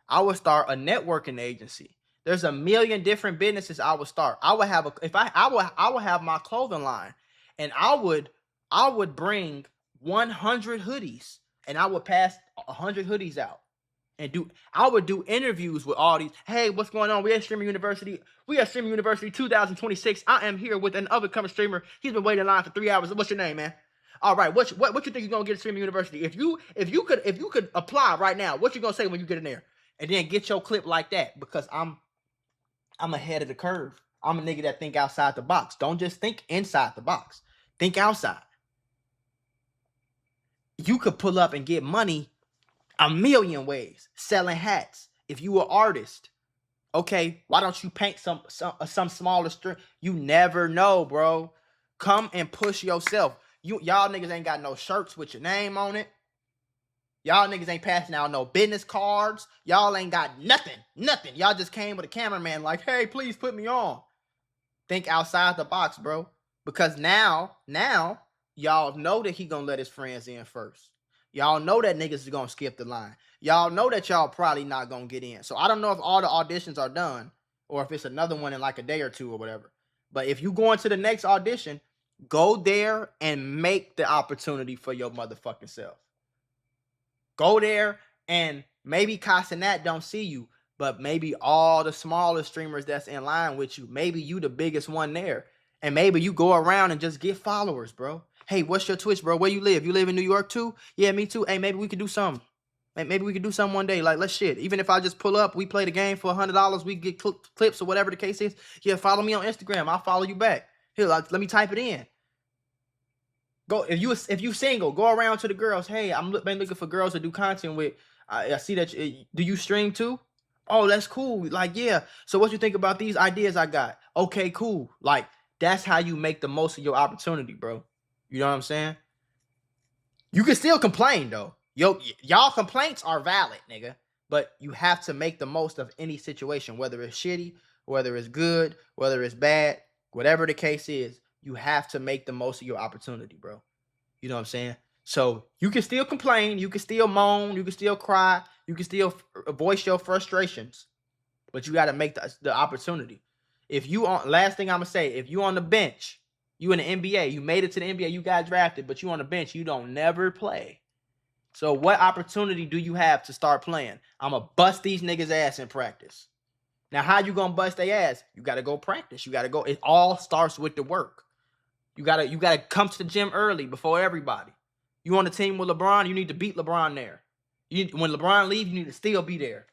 I would start a networking agency. There's a million different businesses I would start. I would have I would have my clothing line, and I would bring 100 hoodies, and I would pass 100 hoodies out. And I would do interviews with all these. Hey, what's going on? We at Streaming University. We at Streaming University 2026. I am here with an up-and-coming streamer. He's been waiting in line for 3 hours. What's your name, man? All right, what you think you're gonna get at Streaming University? If you could apply right now, what you gonna say when you get in there? And then get your clip like that, because I'm ahead of the curve. I'm a nigga that think outside the box. Don't just think inside the box. Think outside. You could pull up and get money a million ways, selling hats. If you an artist, okay, why don't you paint some smaller string? You never know, bro. Come and push yourself. Y'all niggas ain't got no shirts with your name on it. Y'all niggas ain't passing out no business cards. Y'all ain't got nothing. Y'all just came with a cameraman like, hey, please put me on. Think outside the box, bro. Because now, y'all know that he gonna let his friends in first. Y'all know that niggas is gonna skip the line. Y'all know that y'all probably not gonna get in. So I don't know if all the auditions are done or if it's another one in like a day or 2 or whatever. But if you go into the next audition, go there and make the opportunity for your motherfucking self. Go there, and maybe Cenat don't see you, but maybe all the smaller streamers that's in line with you, maybe you the biggest one there. And maybe you go around and just get followers, bro. Hey, what's your Twitch, bro? Where you live? You live in New York too? Yeah, me too. Hey, maybe we could do something. Maybe we could do something one day. Like, let's shit. Even if I just pull up, we play the game for $100, we get clips or whatever the case is. Yeah, follow me on Instagram. I'll follow you back. Here, let me type it in. Go if you single, go around to the girls. Hey, been looking for girls to do content with. I see that. Do you stream too? Oh, that's cool. Like, yeah. So what you think about these ideas I got? Okay, cool. Like, that's how you make the most of your opportunity, bro. You know what I'm saying? You can still complain though. Y'all complaints are valid, nigga. But you have to make the most of any situation, whether it's shitty, whether it's good, whether it's bad, whatever the case is. You have to make the most of your opportunity, bro. You know what I'm saying? So you can still complain, you can still moan, you can still cry, you can still voice your frustrations, but you got to make the opportunity. If you on, last thing I'm gonna say, if you on the bench, you in the NBA, you made it to the NBA, you got drafted, but you on the bench, you don't never play. So what opportunity do you have to start playing? I'm gonna bust these niggas' ass in practice. Now, how you gonna bust their ass? You gotta go practice. You gotta go. It all starts with the work. You gotta come to the gym early before everybody. You on the team with LeBron, you need to beat LeBron there. When LeBron leaves, you need to still be there.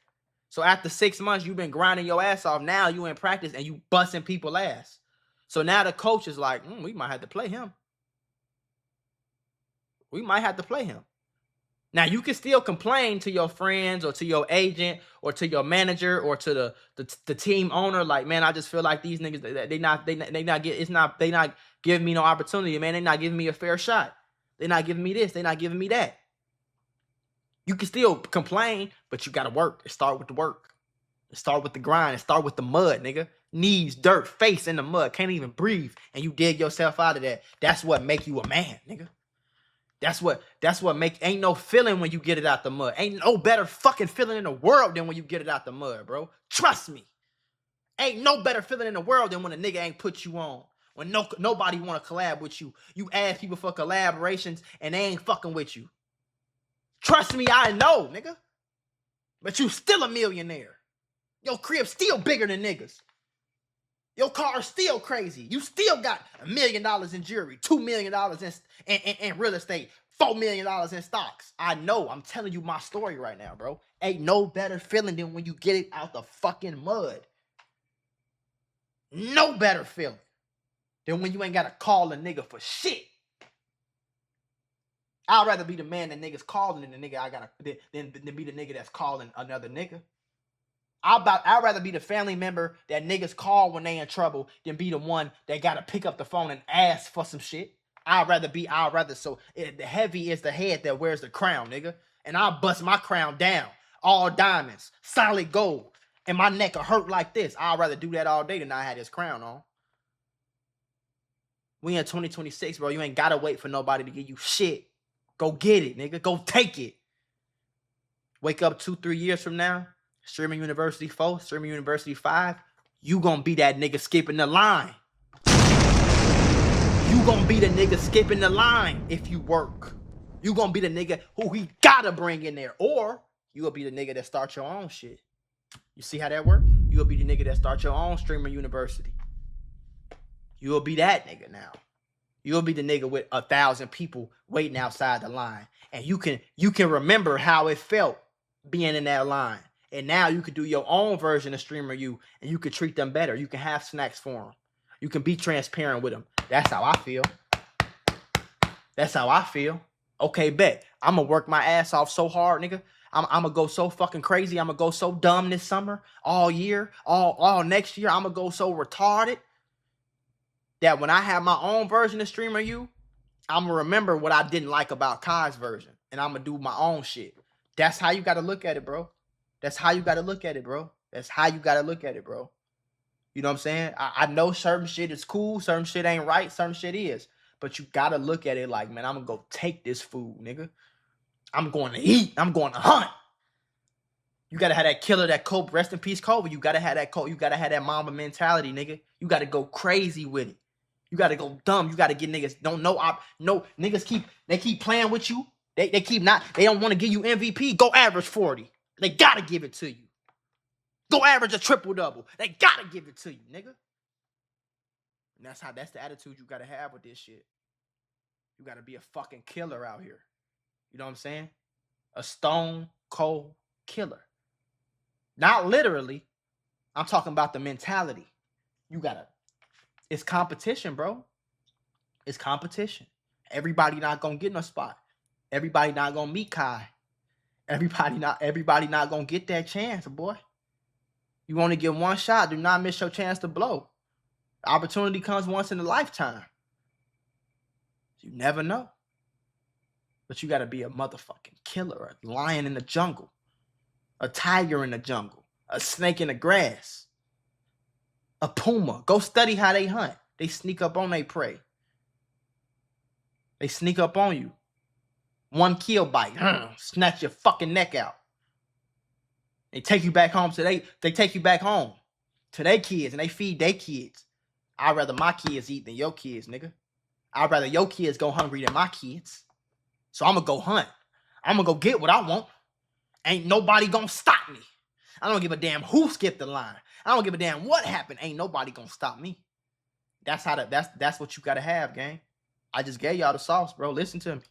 So after 6 months, you've been grinding your ass off. Now you in practice and you busting people ass. So now the coach is like, we might have to play him. We might have to play him. Now you can still complain to your friends or to your agent or to your manager or to the team owner, like, man, I just feel like these niggas they not giving me no opportunity, man. They not giving me a fair shot. They're not giving me this. They're not giving me that. You can still complain, but you gotta work. It start with the work. It start with the grind. It start with the mud, nigga. Knees, dirt, face in the mud. Can't even breathe. And you dig yourself out of that. That's what make you a man, nigga. That's what make, ain't no feeling when you get it out the mud. Ain't no better fucking feeling in the world than when you get it out the mud, bro. Trust me. Ain't no better feeling in the world than when a nigga ain't put you on. When nobody want to collab with you. You ask people for collaborations and they ain't fucking with you. Trust me, I know, nigga. But you still a millionaire. Your crib still bigger than niggas. Your car is still crazy. You still got $1 million in jewelry, $2 million in real estate, $4 million in stocks. I know. I'm telling you my story right now, bro. Ain't no better feeling than when you get it out the fucking mud. No better feeling than when you ain't got to call a nigga for shit. I'd rather be the man that niggas calling than the nigga than be the nigga that's calling another nigga. I'd rather be the family member that niggas call when they in trouble than be the one that gotta pick up the phone and ask for some shit. So the heavy is the head that wears the crown, nigga. And I'll bust my crown down. All diamonds, solid gold. And my neck will hurt like this. I'd rather do that all day than I had this crown on. We in 2026, bro. You ain't gotta wait for nobody to give you shit. Go get it, nigga. Go take it. Wake up 2-3 years from now. Streaming University 4, Streaming University 5, you gonna be that nigga skipping the line. You gonna be the nigga skipping the line if you work. You gonna be the nigga who he gotta bring in there. Or you gonna be the nigga that start your own shit. You see how that work? You gonna be the nigga that start your own Streaming University. You will be that nigga now. You'll be the nigga with 1,000 people waiting outside the line. And you can remember how it felt being in that line. And now you can do your own version of Streamer You, and you can treat them better. You can have snacks for them. You can be transparent with them. That's how I feel. That's how I feel. Okay, bet. I'm going to work my ass off so hard, nigga. I'm going to go so fucking crazy. I'm going to go so dumb this summer, all year, all next year. I'm going to go so retarded that when I have my own version of Streamer You, I'm going to remember what I didn't like about Kai's version, and I'm going to do my own shit. That's how you got to look at it, bro. That's how you got to look at it, bro. That's how you got to look at it, bro. You know what I'm saying? I know certain shit is cool. Certain shit ain't right. Certain shit is. But you got to look at it like, man, I'm going to go take this food, nigga. I'm going to eat. I'm going to hunt. You got to have that killer, that Kobe. Rest in peace, Kobe. You got to have that Kobe. You got to have that mama mentality, nigga. You got to go crazy with it. You got to go dumb. You got to get niggas. Niggas keep playing with you. They don't want to give you MVP. Go average 40. They gotta give it to you. Go average a triple-double. They gotta give it to you, nigga. And that's the attitude you gotta have with this shit. You gotta be a fucking killer out here. You know what I'm saying? A stone cold killer. Not literally. I'm talking about the mentality. It's competition, bro. It's competition. Everybody not gonna get in a spot. Everybody not gonna meet Kai. Everybody not gonna get that chance, boy. You only get one shot. Do not miss your chance to blow. Opportunity comes once in a lifetime. You never know. But you gotta be a motherfucking killer, a lion in the jungle, a tiger in the jungle, a snake in the grass, a puma. Go study how they hunt. They sneak up on their prey. They sneak up on you. One kill bite, snatch your fucking neck out. They take you back home they take you back home to their kids and they feed their kids. I'd rather my kids eat than your kids, nigga. I'd rather your kids go hungry than my kids. So I'm gonna go hunt. I'm gonna go get what I want. Ain't nobody gonna stop me. I don't give a damn who skipped the line. I don't give a damn what happened. Ain't nobody gonna stop me. That's what you gotta have, gang. I just gave y'all the sauce, bro. Listen to me.